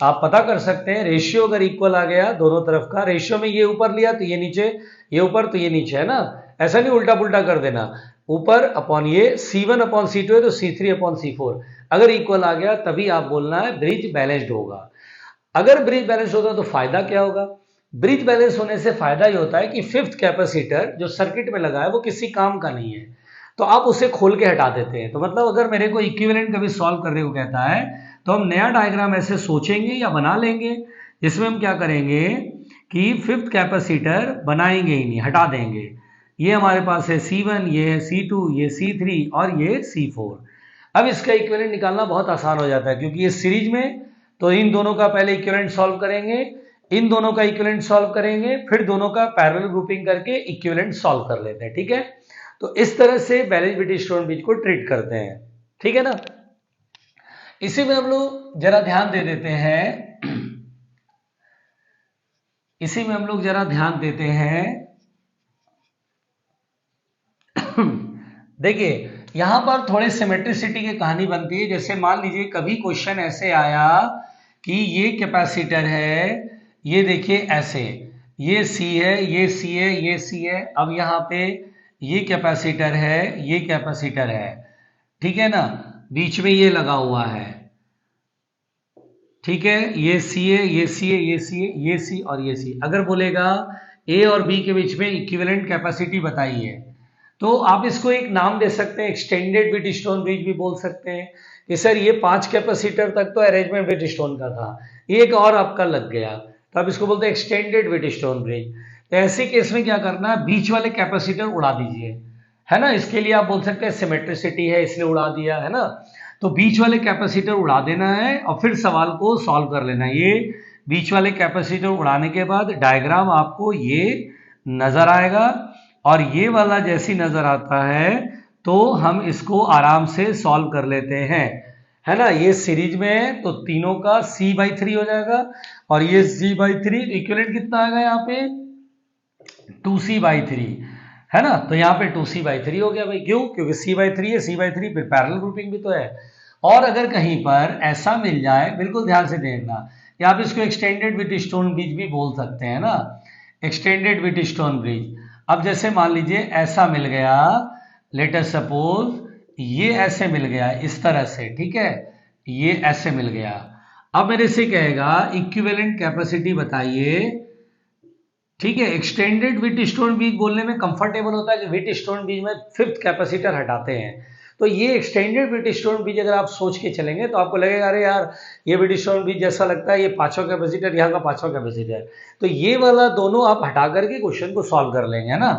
आप पता कर सकते हैं रेशियो अगर इक्वल आ गया दोनों तरफ का, रेशियो में ये ऊपर लिया तो ये नीचे, ये ऊपर तो ये नीचे, है ना। ऐसा नहीं उल्टा पुल्टा कर देना, ऊपर अपॉन ये C1 अपॉन C2 है तो C3 अपॉन C4, अगर इक्वल आ गया तभी आप बोलना है ब्रिज बैलेंस्ड होगा। अगर ब्रिज बैलेंस होता तो फायदा क्या होगा, ब्रिज बैलेंस होने से फायदा ये होता है कि फिफ्थ कैपेसिटर जो सर्किट में लगा है वो किसी काम का नहीं है, तो आप उसे खोल के हटा देते हैं। तो मतलब अगर मेरे को इक्विवेलेंट कभी सॉल्व करने को कहता है तो हम नया डायग्राम ऐसे सोचेंगे या बना लेंगे, जिसमें हम क्या करेंगे कि फिफ्थ कैपेसिटर बनाएंगे ही नहीं, हटा देंगे। ये हमारे पास है C1, ये है C2, ये C3 और ये C4। अब इसका इक्विवेलेंट निकालना बहुत आसान हो जाता है, क्योंकि ये सीरीज में, तो इन दोनों का पहले इक्विवेलेंट सॉल्व करेंगे, इन दोनों का इक्विवेलेंट सॉल्व करेंगे, फिर दोनों का पैरेलल ग्रुपिंग करके इक्विवेलेंट सॉल्व कर लेते हैं, ठीक है। तो इस तरह से बैलेंस व्हीटस्टोन ब्रिज को ट्रीट करते हैं, ठीक है ना। इसी में हम लोग जरा ध्यान दे देते हैं, इसी में हम लोग जरा ध्यान देते हैं। देखिए यहां पर थोड़े सिमेट्रिसिटी की कहानी बनती है। जैसे मान लीजिए कभी क्वेश्चन ऐसे आया कि ये कैपेसिटर है, ये देखिए ऐसे, ये C है, ये C है, ये C है, अब यहाँ पे ये कैपेसिटर है, ये कैपेसिटर है, ठीक है ना, बीच में ये लगा हुआ है, ठीक है, ये C है, ये C है, ये C है, ये C और ये C। अगर बोलेगा A और B के बीच में इक्विवेलेंट कैपेसिटी बताइए, तो आप इसको एक नाम दे सकते हैं, एक्सटेंडेड व्हीटस्टोन ब्रिज भी बोल सकते हैं कि सर ये 5 कैपेसिटर तक तो अरेंजमेंट व्हीटस्टोन का था, एक और आपका लग गया, तो आप इसको बोलते हैं एक्सटेंडेड व्हीटस्टोन ब्रिज। तो ऐसे केस में क्या करना है, बीच वाले कैपेसिटर उड़ा दीजिए, है ना। इसके लिए आप बोल सकते हैं सिमेट्रिसिटी है इसलिए उड़ा दिया, है ना। तो बीच वाले कैपेसिटर उड़ा देना है और फिर सवाल को सॉल्व कर लेना है। ये बीच वाले कैपेसिटर उड़ाने के बाद डायग्राम आपको ये नजर आएगा, और ये वाला जैसी नजर आता है तो हम इसको आराम से सॉल्व कर लेते हैं, है ना। ये सीरीज में है तो तीनों का C/3 हो जाएगा, और ये C/3 इक्विवेलेंट कितना आएगा यहाँ पे 2C/3, है ना। तो यहाँ पे 2C/3 हो गया भाई, क्यों, क्योंकि C/3 है, C/3 फिर पैरेलल ग्रुपिंग भी तो है। और अगर कहीं पर ऐसा मिल जाए, बिल्कुल ध्यान से देखना, या आप इसको एक्सटेंडेड व्हीटस्टोन ब्रिज भी बोल सकते हैं ना, एक्सटेंडेड व्हीटस्टोन ब्रिज। अब जैसे मान लीजिए ऐसा मिल गया, लेट अस सपोज ये ऐसे मिल गया इस तरह से, ठीक है, ये ऐसे मिल गया। अब मेरे से कहेगा इक्विवेलेंट कैपेसिटी बताइए, ठीक है। एक्सटेंडेड व्हीटस्टोन ब्रिज बोलने में कंफर्टेबल होता है कि व्हीटस्टोन ब्रिज में फिफ्थ कैपेसिटर हटाते हैं, तो ये एक्सटेंडेड व्हीटस्टोन ब्रिज अगर आप सोच के चलेंगे तो आपको लगेगा अरे यार ये व्हीटस्टोन ब्रिज जैसा लगता है, ये पांचवा कैपेसिटर, यहाँ का पांचवा कैपेसिटर, तो ये वाला दोनों आप हटा करके क्वेश्चन को सॉल्व कर लेंगे, है ना।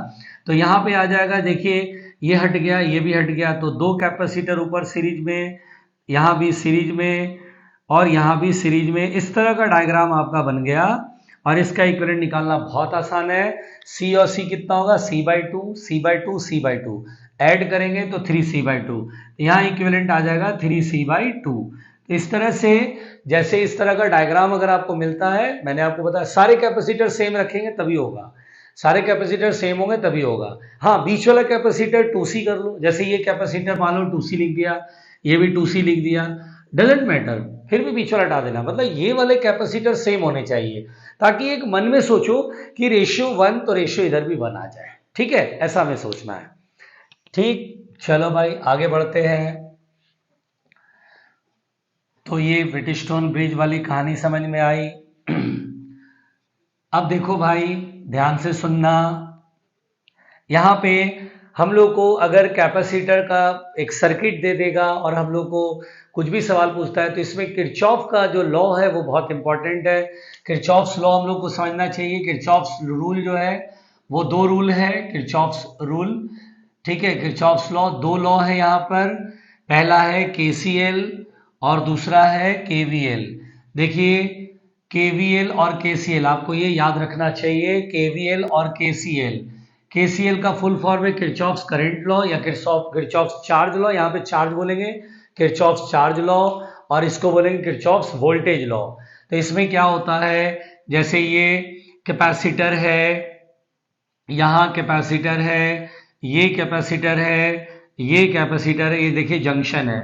तो यहाँ पे आ जाएगा, देखिए ये हट गया, ये भी हट गया, तो 2 कैपेसिटर ऊपर सीरीज में, यहाँ भी सीरीज में और यहाँ भी सीरीज में, इस तरह का डायग्राम आपका बन गया। और इसका इक्विवेलेंट निकालना बहुत आसान है, C और C कितना होगा, C/2, C/2, C/2, ऐड करेंगे तो 3C/2, यहाँ इक्विवेलेंट आ जाएगा 3C/2। तो इस तरह से, जैसे इस तरह का डायग्राम अगर आपको मिलता है, मैंने आपको बताया सारे कैपेसिटर सेम रखेंगे तभी होगा, सारे कैपेसिटर सेम होंगे तभी होगा। हाँ, बीच वाला कैपेसिटर 2C कर लो, जैसे ये कैपेसिटर मान लो 2C लिख दिया, ये भी 2C लिख दिया, डजेंट मैटर, फिर भी बीच वाला हटा देना, मतलब ये वाले कैपेसिटर सेम होने चाहिए, ताकि एक मन में सोचो कि रेशियो 1 तो रेशियो इधर भी 1 आ जाए, ठीक है, ऐसा हमें सोचना है, ठीक, चलो भाई आगे बढ़ते हैं। तो ये ब्रिटिशटोन ब्रिज वाली कहानी समझ में आई। अब देखो भाई, ध्यान से सुनना। यहाँ पे हम लोग को अगर कैपेसिटर का एक सर्किट दे देगा और हम लोग को कुछ भी सवाल पूछता है तो इसमें किरचॉफ का जो लॉ है वो बहुत इंपॉर्टेंट है। किरचॉफ्स लॉ हम लोग को समझना चाहिए। किरचॉफ्स रूल जो है वो दो रूल है, किरचॉफ्स रूल। ठीक है, किरचॉफ्स लॉ, दो लॉ है यहाँ पर। पहला है केसीएल और दूसरा है केवीएल। देखिए, केवीएल और केसीएल आपको ये याद रखना चाहिए, केवीएल और केसीएल। केसीएल का फुल फॉर्म है किरचॉफ्स करंट लॉ या किरचॉफ्स चार्ज लॉ। यहाँ पे चार्ज बोलेंगे किरचॉफ्स चार्ज लॉ, और इसको बोलेंगे किरचॉफ्स वोल्टेज लॉ। तो इसमें क्या होता है, जैसे ये कैपेसिटर है, यहाँ कैपेसिटर है, ये कैपेसिटर है, ये कैपेसिटर है, ये देखिए जंक्शन है।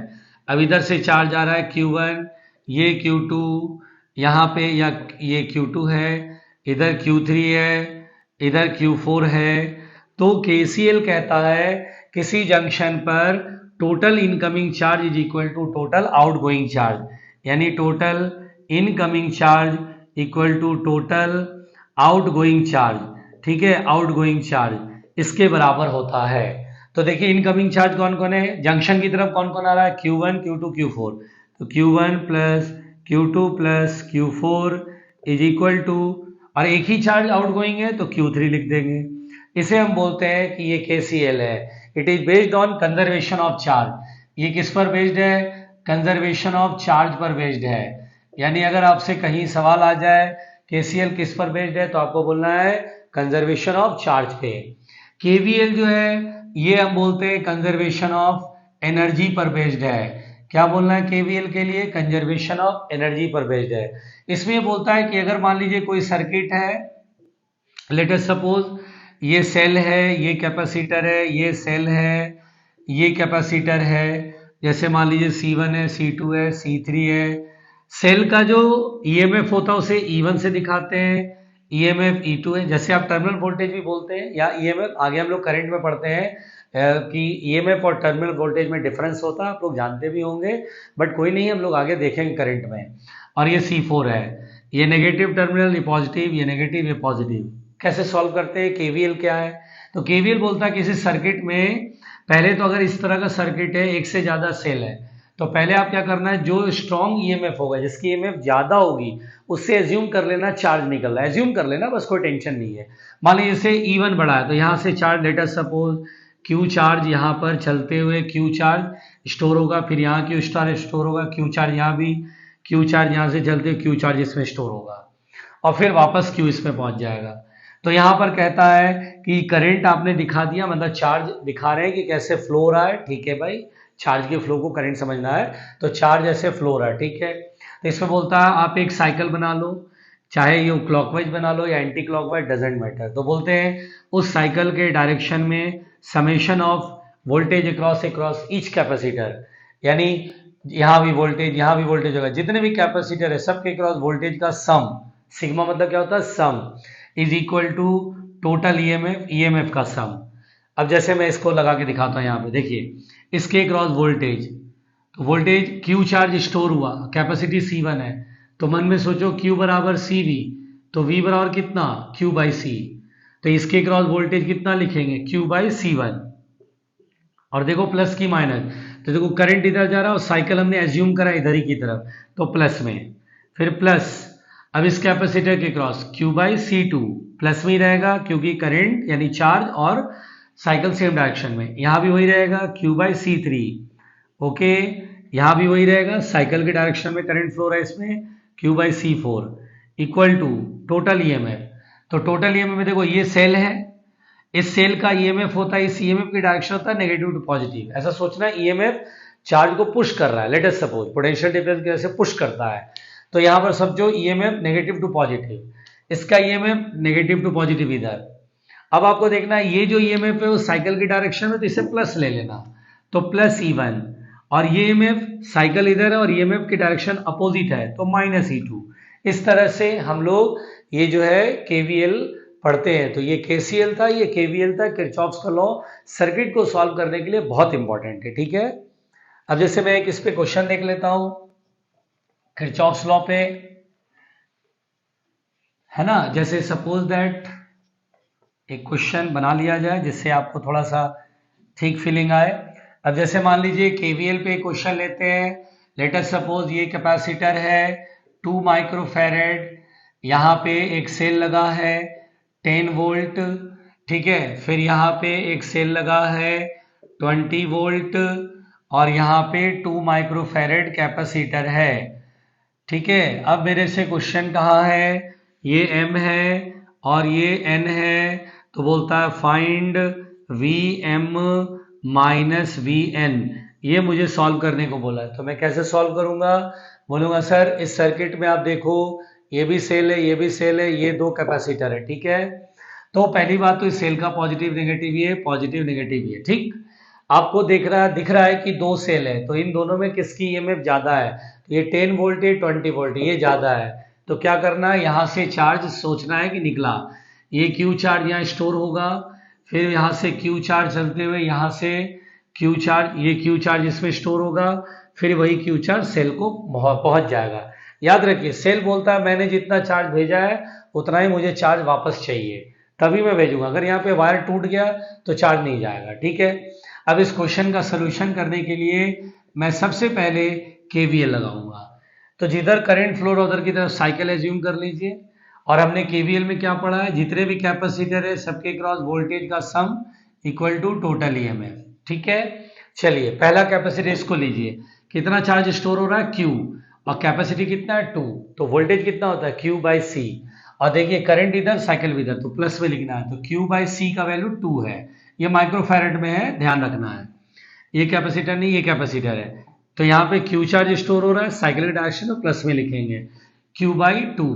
अब इधर से चार्ज आ रहा है Q1, ये Q2 यहाँ पे, या ये Q2 है, इधर Q3 है, इधर Q4 है। तो KCL कहता है किसी जंक्शन पर total incoming charge is equal to total outgoing charge, यानी total incoming charge equal to total outgoing charge. ठीक है, आउटगोइंग चार्ज इसके बराबर होता है। तो देखिए इनकमिंग चार्ज कौन कौन है, जंक्शन की तरफ कौन कौन आ रहा है, Q1 Q2 Q4। तो Q1 plus Q2 plus Q4 is equal to, और एक ही चार्ज आउटगोइंग है तो Q3 लिख देंगे। इसे हम बोलते हैं कि ये KCL है। It is based on conservation of charge. ये किस पर बेस्ड है, कंजर्वेशन ऑफ चार्ज पर बेस्ड है। यानी अगर आपसे कहीं सवाल आ जाए KCL किस पर बेस्ड है तो आपको बोलना है कंजर्वेशन ऑफ चार्ज पे। KVL जो है ये हम बोलते हैं कंजर्वेशन ऑफ एनर्जी पर बेस्ड है। क्या बोलना है KVL के लिए, कंजर्वेशन ऑफ एनर्जी पर बेस्ड है। इसमें बोलता है कि अगर मान लीजिए कोई सर्किट है, लेट अस सपोज ये सेल है, ये कैपेसिटर है, ये सेल है, ये कैपेसिटर है। जैसे मान लीजिए C1 है, C2 है, C3 है। सेल का जो EMF होता है उसे E1 से दिखाते हैं, EMF E2 है। जैसे आप टर्मिनल वोल्टेज भी बोलते हैं, या EMF आगे हम लोग करंट में पढ़ते हैं कि EMF और टर्मिनल वोल्टेज में डिफरेंस होता है, आप लोग जानते भी होंगे, बट कोई नहीं, हम लोग आगे देखेंगे करंट में। और ये C4 है, ये नेगेटिव टर्मिनल, ये पॉजिटिव, ये नेगेटिव, ये पॉजिटिव। कैसे सॉल्व करते हैं, KVL क्या है, तो KVL बोलता है किसी सर्किट में पहले तो अगर इस तरह का सर्किट है, एक से ज्यादा सेल है, तो पहले आप क्या करना है, जो स्ट्रॉन्ग EMF होगा, जिसकी EMF ज्यादा होगी, उससे एज्यूम कर लेना चार्ज निकल रहा है, एज्यूम कर लेना बस, कोई टेंशन नहीं है। मान लीजिए जैसे E1 बढ़ा है तो यहाँ से charge, late us suppose Q charge यहाँ पर चलते हुए Q चार्ज स्टोर होगा, फिर यहाँ Q स्टार स्टोर होगा, Q चार्ज यहाँ भी, Q चार्ज यहाँ से चलते हुए Q चार्ज इसमें स्टोर होगा, और फिर वापस Q इसमें पहुंच जाएगा। तो यहाँ पर कहता है कि करंट आपने दिखा दिया, मतलब चार्ज दिखा रहे हैं कि कैसे फ्लो हो रहा है। ठीक है भाई, चार्ज के फ्लो को करंट समझना है, तो चार्ज ऐसे फ्लो हो रहा है। ठीक है, तो इसमें बोलता है आप एक साइकिल बना लो, चाहे ये क्लॉकवाइज बना लो या एंटी क्लॉकवाइज, डजेंट मैटर। तो बोलते हैं उस साइकिल के डायरेक्शन में summation of voltage across each capacitor, यानी यहाँ भी वोल्टेज, यहाँ भी वोल्टेज होगा, जितने भी कैपेसिटर है सबके क्रॉस वोल्टेज का सम, सिग्मा मतलब क्या होता है, sum, is equal to total EMF का सम। अब जैसे मैं इसको लगा के दिखाता हूँ, यहाँ पे देखिए इसके क्रॉस वोल्टेज, तो वोल्टेज Q चार्ज स्टोर हुआ, कैपेसिटी C1 है, तो मन में सोचो Q बराबर CV, तो V बराबर कितना, Q बाई C। तो इसके क्रॉस वोल्टेज कितना लिखेंगे, Q बाई C1, और देखो प्लस की माइनस, तो देखो करंट इधर जा रहा है और साइकिल हमने एज्यूम करा इधर ही की तरफ, तो प्लस में, फिर प्लस, अब इस कैपेसिटर के cross Q by C2 plus में ही रहेगा, क्योंकि करंट यानी चार्ज और साइकिल सेम डायरेक्शन में, यहाँ भी वही रहेगा Q बाई C3। ओके, यहाँ भी वही रहेगा, साइकिल के डायरेक्शन में करंट फ्लो रहा है इसमें, Q by C4 equal to total EMF। तो टोटल EMF में देखो ये सेल है, इस सेल का EMF होता है, इस EMF की डायरेक्शन होता है नेगेटिव टू पॉजिटिव। ऐसा सोचना है EMF चार्ज को पुश कर रहा है, late us suppose potential difference की वजह से पुश करता है, तो यहाँ पर समझो EMF नेगेटिव टू पॉजिटिव, इसका EMF नेगेटिव टू पॉजिटिव इधर। अब आपको देखना है ये जो EMF है वो साइकिल की डायरेक्शन में, तो इसे प्लस ले लेना, तो प्लस E1, और ये EMF साइकिल इधर है और EMF की डायरेक्शन अपोजिट है, तो माइनस E2। इस तरह से हम लोग ये जो है KVL पढ़ते हैं। तो ये केसीएल था, ये केवीएल था, किरचॉफ्स का लॉ सर्किट को सॉल्व करने के लिए बहुत इंपॉर्टेंट है। ठीक है, अब जैसे मैं एक इस पे क्वेश्चन देख लेता हूं किरचॉफ्स लॉ पे, है ना। जैसे सपोज दैट एक क्वेश्चन बना लिया जाए जिससे आपको थोड़ा सा ठीक फीलिंग आए। अब जैसे मान लीजिए केवीएल पे क्वेश्चन लेते हैं। लेट अस सपोज ये कैपेसिटर है 2 माइक्रोफैरेड, यहाँ पे एक सेल लगा है 10 वोल्ट, ठीक है। फिर यहाँ पे एक सेल लगा है 20 वोल्ट और यहाँ पे 2 माइक्रोफैरेड कैपेसिटर है, ठीक है। अब मेरे से क्वेश्चन कहाँ है, ये M है और ये N है, तो बोलता है फाइंड VM माइनस VN। ये मुझे सॉल्व करने को बोला है, तो मैं कैसे सॉल्व करूंगा, बोलूंगा सर इस सर्किट में आप देखो ये भी सेल है, ये भी सेल है, ये दो कैपेसिटर है, ठीक है। तो पहली बात तो इस सेल का पॉजिटिव नेगेटिव ये पॉजिटिव नेगेटिव ये, ठीक। आपको दिख रहा है कि दो सेल है, तो इन दोनों में किसकी ईएमएफ ज्यादा है, तो ये 10 वोल्ट है 20 वोल्ट ये ज्यादा है। तो क्या करना है, यहाँ से चार्ज सोचना है कि निकला, ये क्यू चार्ज यहाँ स्टोर होगा, फिर यहाँ से क्यू चार्ज चलते हुए यहाँ से क्यू चार्ज, ये क्यू चार्ज इसमें स्टोर होगा, फिर वही क्यू चार्ज सेल को पहुंच जाएगा। याद रखिए सेल बोलता है मैंने जितना चार्ज भेजा है उतना ही मुझे चार्ज वापस चाहिए, तभी मैं भेजूंगा। अगर यहाँ पे वायर टूट गया तो चार्ज नहीं जाएगा, ठीक है। अब इस क्वेश्चन का सोल्यूशन करने के लिए मैं सबसे पहले केवीएल लगाऊंगा। तो जिधर करंट फ्लो उधर की तरफ साइकिल एज्यूम कर लीजिए। और हमने केवीएल में क्या पढ़ा है, जितने भी कैपेसिटर है सबके क्रॉस वोल्टेज का sum equal to total EMF, ठीक है। चलिए पहला कैपेसिटर इसको लीजिए, कितना चार्ज स्टोर हो रहा है Q, और कैपेसिटी कितना है 2, तो वोल्टेज कितना होता है Q बाई सी। और देखिए करंट इधर साइकिल इधर, तो प्लस में लिखना है, तो Q बाई सी का वैल्यू 2 है, ये माइक्रोफैरेड में है, ध्यान रखना है। ये कैपेसिटर नहीं, ये कैपेसिटर है, तो यहाँ पे Q चार्ज स्टोर हो रहा है, साइकिल डायरेक्शन में प्लस में लिखेंगे Q बाई 2,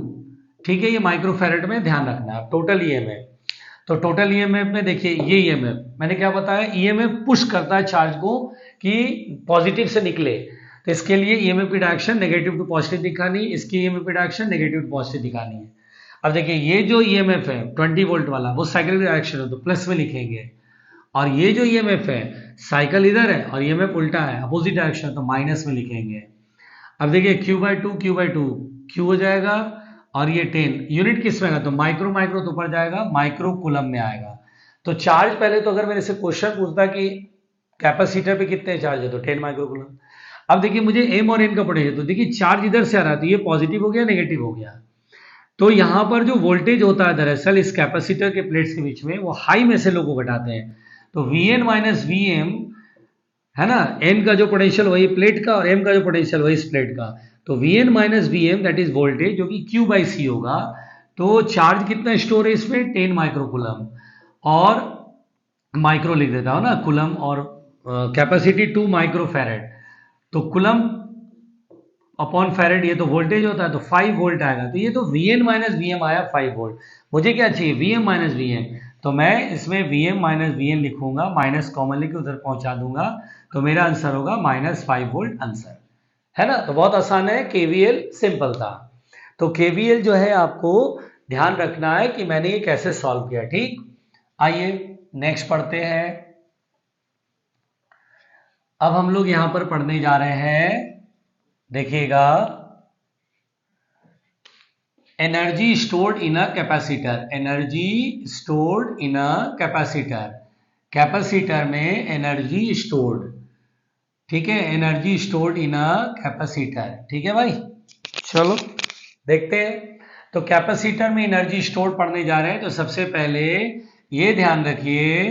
ठीक है। ये माइक्रोफैरेड में ध्यान रखना है। टोटल ईएमएफ, तो टोटल ईएमएफ में देखिए ये ईएमएफ मैंने क्या बताया, ईएमएफ पुश करता है चार्ज को कि पॉजिटिव से निकले, तो इसके लिए ईएमएफ की डायरेक्शन नेगेटिव टू पॉजिटिव दिखानी, इसकी ईएमएफ की डायरेक्शन नेगेटिव टू पॉजिटिव दिखानी है। अब देखिए ये जो ईएमएफ है 20 वोल्ट वाला वो साइकिल की डायरेक्शन है, तो प्लस में लिखेंगे, और ये जो ईएमएफ है साइकिल इधर है और ईएमएफ उल्टा है अपोजिट डायरेक्शन, तो माइनस में लिखेंगे। अब देखिए Q बाई 2 Q हो जाएगा, और ये 10 यूनिट किस में आएगा, तो माइक्रो तो ऊपर जाएगा, माइक्रो कूलम में आएगा। तो चार्ज पहले तो अगर मेरे से क्वेश्चन पूछता कि कैपेसिटर पे कितने चार्ज है, तो 10 माइक्रो कूलम। अब देखिए मुझे M और N का पोटेंशियल, तो देखिए चार्ज इधर से आ रहा है, तो ये पॉजिटिव हो गया नेगेटिव हो गया। तो यहाँ पर जो वोल्टेज होता है दरअसल इस कैपेसिटर के प्लेट्स के बीच में, वो हाई में से लोग को घटाते हैं, तो Vn माइनस Vm है ना, N का जो पोटेंशियल वही प्लेट का और M का जो पोटेंशियल वही इस प्लेट का, तो Vn minus Vm that is voltage जो कि Q बाई सी होगा। तो चार्ज कितना स्टोर है इसमें 10 माइक्रो कूलम, और माइक्रो लिख देता हूं ना कूलम, और कैपेसिटी 2 माइक्रो फैरेड, तो कूलम अपॉन फैरेड ये तो वोल्टेज होता है, तो 5 वोल्ट आएगा। तो ये तो Vn माइनस Vm आया 5 वोल्ट। मुझे क्या चाहिए Vm माइनस Vn, तो मैं इसमें Vm माइनस Vn लिखूंगा, माइनस कॉमन लेके उधर पहुंचा दूंगा, तो मेरा आंसर होगा माइनस 5 वोल्ट आंसर, है ना। तो बहुत आसान है, केवीएल सिंपल था। तो केवीएल जो है आपको ध्यान रखना है कि मैंने ये कैसे सॉल्व किया, ठीक। आइए नेक्स्ट पढ़ते हैं। अब हम लोग यहां पर पढ़ने जा रहे हैं, देखिएगा, energy stored in a capacitor, energy stored in a capacitor, capacitor में एनर्जी स्टोर्ड, ठीक है, energy stored in a capacitor, ठीक है भाई। चलो देखते हैं, तो कैपेसिटर में एनर्जी स्टोर्ड पढ़ने जा रहे हैं। तो सबसे पहले ये ध्यान रखिए,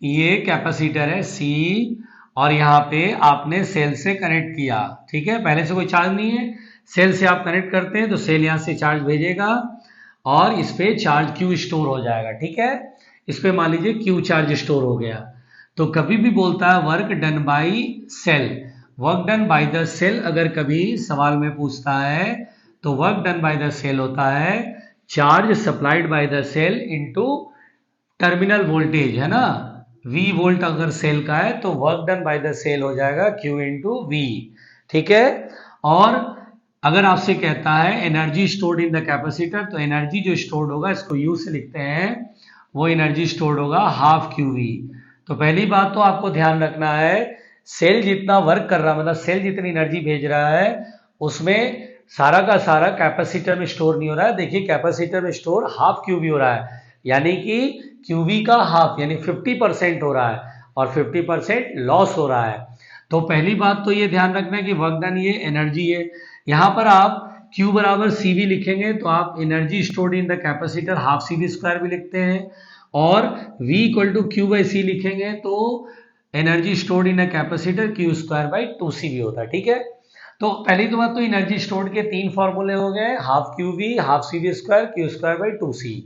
ये कैपेसिटर है C, और यहाँ पे आपने सेल से कनेक्ट किया, ठीक है, पहले से कोई चार्ज नहीं है, सेल से आप कनेक्ट करते हैं तो सेल यहाँ से चार्ज भेजेगा और इस पे चार्ज Q स्टोर हो जाएगा, ठीक है। इस पे मान लीजिए Q चार्ज स्टोर हो गया। तो कभी भी बोलता है work done by cell, work done by the cell अगर कभी सवाल में पूछता है तो work done by the cell होता है charge supplied by the cell into terminal voltage, है ना। V वोल्ट अगर सेल का है तो work done by the cell हो जाएगा Q इंटू V, ठीक है। और अगर आपसे कहता है energy stored in the capacitor, तो एनर्जी जो स्टोर्ड होगा इसको यू से लिखते हैं, वो एनर्जी स्टोर्ड होगा हाफ क्यू वी। तो पहली बात तो आपको ध्यान रखना है, सेल जितना वर्क कर रहा है, मतलब सेल जितनी एनर्जी भेज रहा है उसमें सारा का सारा कैपेसिटर में स्टोर नहीं हो रहा है। देखिए कैपेसिटर में स्टोर हाफ क्यू वी हो रहा है, यानी कि क्यू वी का हाफ यानी 50% हो रहा है और 50% लॉस हो रहा है। तो पहली बात तो ये ध्यान रखना है कि वर्क डन ये एनर्जी है। यहाँ पर आप Q बराबर सी वी लिखेंगे तो आप energy stored in the capacitor half C V square भी लिखते हैं, और V equal to Q by C लिखेंगे तो energy stored in the capacitor Q square by two C V होता है। ठीक है, तो पहली तो बात तो एनर्जी स्टोर्ड के तीन फॉर्मूले हो गए, half Q V, half C V square, Q square by two C.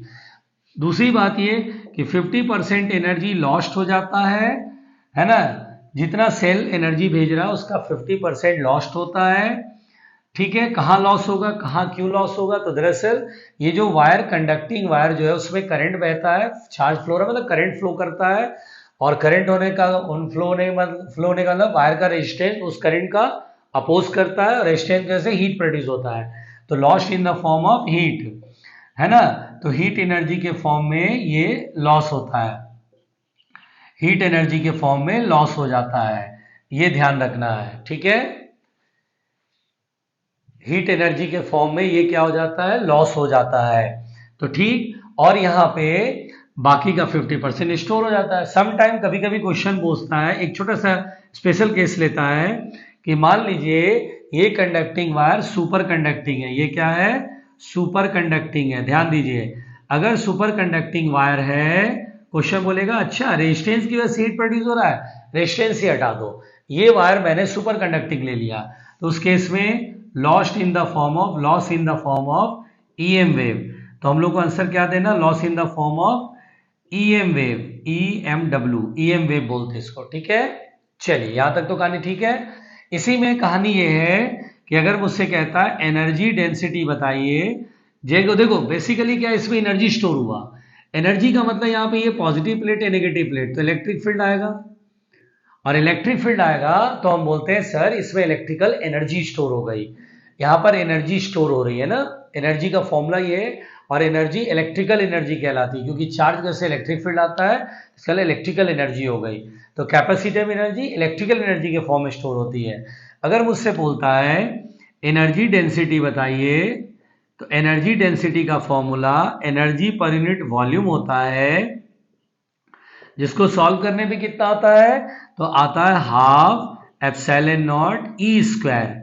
दूसरी बात ये कि 50% एनर्जी लॉस्ट हो जाता है ना, जितना सेल एनर्जी भेज रहा है उसका 50% लॉस्ट होता है। ठीक है, कहाँ लॉस होगा, कहाँ क्यों लॉस होगा, तो दरअसल ये जो वायर, कंडक्टिंग वायर जो है उसमें करंट बहता है, चार्ज फ्लो रहा है मतलब करंट फ्लो करता है, और करंट होने का फ्लो होने का मतलब वायर का रेजिस्टेंस उस करंट का अपोज करता है, और रेजिस्टेंस जैसे हीट प्रोड्यूस होता है, तो lost in the form of heat, है ना। तो हीट एनर्जी के फॉर्म में ये लॉस होता है, हीट एनर्जी के फॉर्म में लॉस हो जाता है, ये ध्यान रखना है। ठीक है, हीट एनर्जी के फॉर्म में ये क्या हो जाता है, लॉस हो जाता है। तो ठीक, और यहाँ पे बाकी का 50% स्टोर हो जाता है। सम टाइम कभी कभी क्वेश्चन पूछता है, एक छोटा सा स्पेशल केस लेता है कि मान लीजिए ये कंडक्टिंग वायर सुपर कंडक्टिंग है, ये क्या है, सुपर कंडक्टिंग है। ध्यान दीजिए, अगर सुपर कंडक्टिंग वायर है, क्वेश्चन बोलेगा अच्छा रेजिस्टेंस की वजह से हीट प्रोड्यूस हो रहा है, रेजिस्टेंस ही हटा दो, ये वायर मैंने सुपर कंडक्टिंग ले लिया, तो उस केस में loss in the form of EM wave. तो हम लोग को आंसर क्या देना, loss in the form of EM wave, EM wave बोलते इसको। ठीक है, चलिए यहां तक तो कहानी ठीक है। इसी में कहानी ये है कि अगर मुझसे कहता है एनर्जी डेंसिटी बताइए, देखो बेसिकली क्या इसमें एनर्जी स्टोर हुआ, एनर्जी का मतलब यहाँ पे ये पॉजिटिव प्लेट है नेगेटिव प्लेट, तो इलेक्ट्रिक फील्ड आएगा, और इलेक्ट्रिक फील्ड आएगा तो हम बोलते हैं सर इसमें इलेक्ट्रिकल एनर्जी स्टोर हो गई। यहाँ पर एनर्जी स्टोर हो रही है ना, एनर्जी का फॉर्मूला ये है, और एनर्जी इलेक्ट्रिकल एनर्जी कहलाती है, क्योंकि चार्ज जैसे इलेक्ट्रिक फील्ड आता है इसका इलेक्ट्रिकल एनर्जी हो गई। तो कैपेसिटिव एनर्जी इलेक्ट्रिकल एनर्जी के फॉर्म में स्टोर होती है। अगर मुझसे बोलता है एनर्जी डेंसिटी बताइए, तो एनर्जी डेंसिटी का formula energy per unit volume होता है, जिसको सॉल्व करने पे कितना आता है, तो आता है half epsilon naught E square.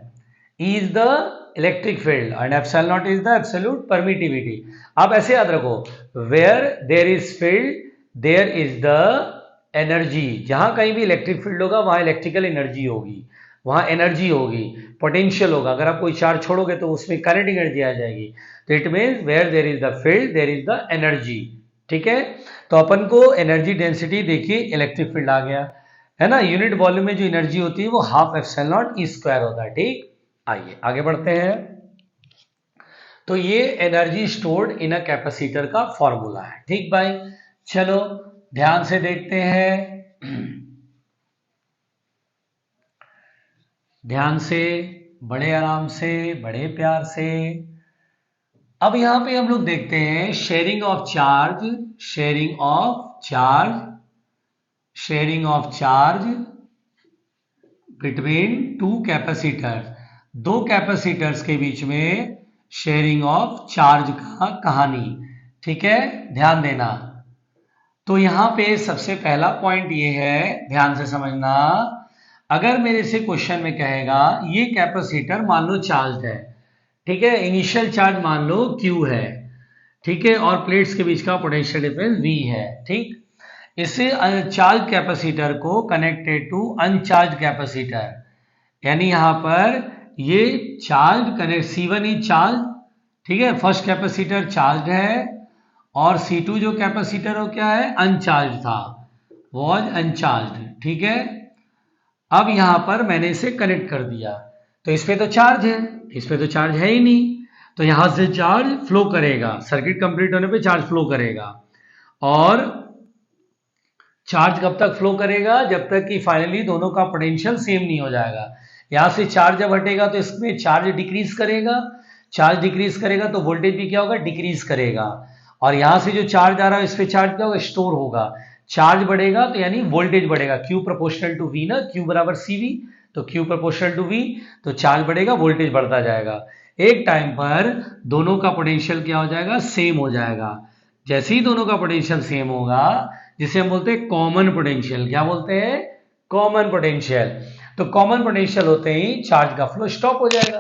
E is the electric field and epsilon naught is the absolute permittivity. आप ऐसे याद रखो, where there is field there is the energy, जहां कहीं भी इलेक्ट्रिक फील्ड होगा वहां इलेक्ट्रिकल एनर्जी होगी, वहां एनर्जी होगी, पोटेंशियल होगा। अगर आप कोई चार्ज छोड़ोगे तो उसमें करंट एनर्जी आ जाएगी, तो it means where there is the field there is the energy. ठीक है, तो अपन को एनर्जी डेंसिटी देखिए इलेक्ट्रिक फील्ड आ गया, है ना। यूनिट वॉल्यूम में जो एनर्जी होती है वो half epsilon naught E square होता है। ठीक, आइए आगे बढ़ते हैं। तो ये energy stored in a capacitor का फॉर्मूला है। ठीक भाई, चलो ध्यान से देखते हैं, ध्यान से, बड़े आराम से, बड़े प्यार से। अब यहां पे हम लोग देखते हैं sharing of charge, sharing of charge, sharing of charge between two capacitor, दो कैपेसिटर्स के बीच में शेयरिंग ऑफ चार्ज का कहानी। ठीक है, ध्यान देना। तो यहां पे सबसे पहला पॉइंट ये है, ध्यान से समझना, अगर मेरे से क्वेश्चन में कहेगा ये कैपेसिटर मान लो चार्ज है, ठीक है, इनिशियल चार्ज मान लो Q है, ठीक है, और प्लेट्स के बीच का पोटेंशियल डिफरेंस V है। ठीक, इसे चार्ज कैपेसिटर को कनेक्टेड टू अनचार्ज कैपेसिटर, यानी यहां पर ये charge connect, C1 is charge, ठीक है, फर्स्ट कैपेसिटर चार्ज है, और C2 जो कैपेसिटर हो क्या है, अनचार्ज था, वॉज अनचार्ज। ठीक है, अब यहां पर मैंने इसे कनेक्ट कर दिया, तो इस पे तो चार्ज है, इस पे तो चार्ज है ही नहीं, तो यहां से चार्ज फ्लो करेगा, सर्किट कंप्लीट होने पे चार्ज फ्लो करेगा, और चार्ज कब तक फ्लो करेगा, जब तक कि फाइनली दोनों का पोटेंशियल सेम नहीं हो जाएगा। यहाँ से चार्ज जब हटेगा तो इसमें चार्ज डिक्रीज करेगा, चार्ज डिक्रीज करेगा तो वोल्टेज भी क्या होगा, डिक्रीज करेगा। और यहाँ से जो चार्ज आ रहा है इस पे चार्ज क्या होगा, स्टोर होगा। चार्ज बढ़ेगा तो यानी वोल्टेज बढ़ेगा, Q प्रोपोर्शनल टू V ना, Q बराबर CV, तो Q प्रोपोर्शनल टू V, तो चार्ज बढ़ेगा वोल्टेज बढ़ता जाएगा। एक टाइम पर दोनों का पोटेंशियल क्या हो जाएगा, सेम हो जाएगा। जैसे ही दोनों का पोटेंशियल सेम होगा, जिसे हम बोलते हैं कॉमन पोटेंशियल, क्या बोलते हैं, कॉमन पोटेंशियल। तो कॉमन पोटेंशियल होते ही चार्ज का फ्लो स्टॉप हो जाएगा।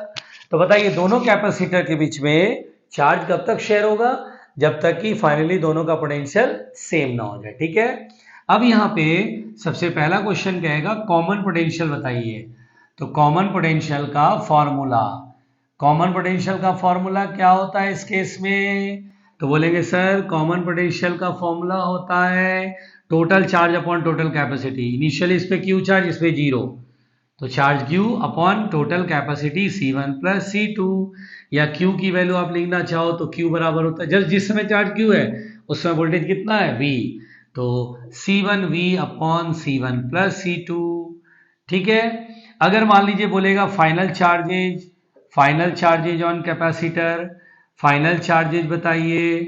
तो बताइए दोनों कैपेसिटर के बीच में चार्ज कब तक शेयर होगा, जब तक कि फाइनली दोनों का पोटेंशियल सेम ना हो जाए। ठीक है, अब यहाँ पे सबसे पहला क्वेश्चन कहेगा कॉमन पोटेंशियल बताइए। तो कॉमन पोटेंशियल का फॉर्मूला, कॉमन पोटेंशियल का फॉर्मूला क्या होता है इस केस में, तो बोलेंगे सर कॉमन पोटेंशियल का फॉर्मूला होता है total charge upon total capacity. Initially इस पे क्यू चार्ज, इस पे जीरो, तो charge Q upon total capacity C1 plus C2, या Q की वैल्यू आप लिखना चाहो तो Q बराबर होता है, जस्ट जिस समय चार्ज Q है उस समय वोल्टेज कितना है V, तो C1V upon C1 plus C2। ठीक है, अगर मान लीजिए बोलेगा final charges, final charges on capacitor, final charges बताइए,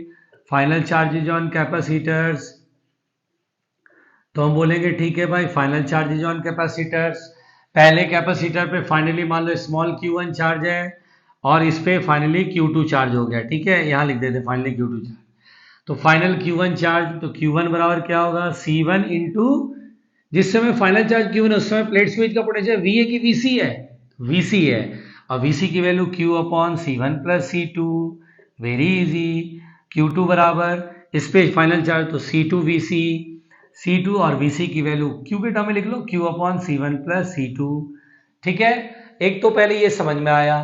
फाइनल चार्जेज ऑन कैपेसिटर्स, तो हम बोलेंगे ठीक है भाई फाइनल चार्जेज ऑन कैपेसिटर्स। पहले कैपेसिटर पे फाइनली मान लो स्मॉल Q1 चार्ज है और इस पे फाइनली Q2 चार्ज हो गया। ठीक है, यहाँ लिख देते फाइनली Q2 चार्ज, तो फाइनल Q1 चार्ज, तो Q1 बराबर क्या होगा, C1 इंटू जिस समय फाइनल चार्ज Q1 उस समय प्लेट स्विच का पोटेंशियल V है कि VC है, VC है, और VC की value Q upon C1 plus C2, very easy. Q2 बराबर इस पे फाइनल चार्ज तो C2 VC, C2 और VC की वैल्यू Q के टर्म में लिख लो Q upon C1 plus C2। ठीक है, एक तो पहले ये समझ में आया।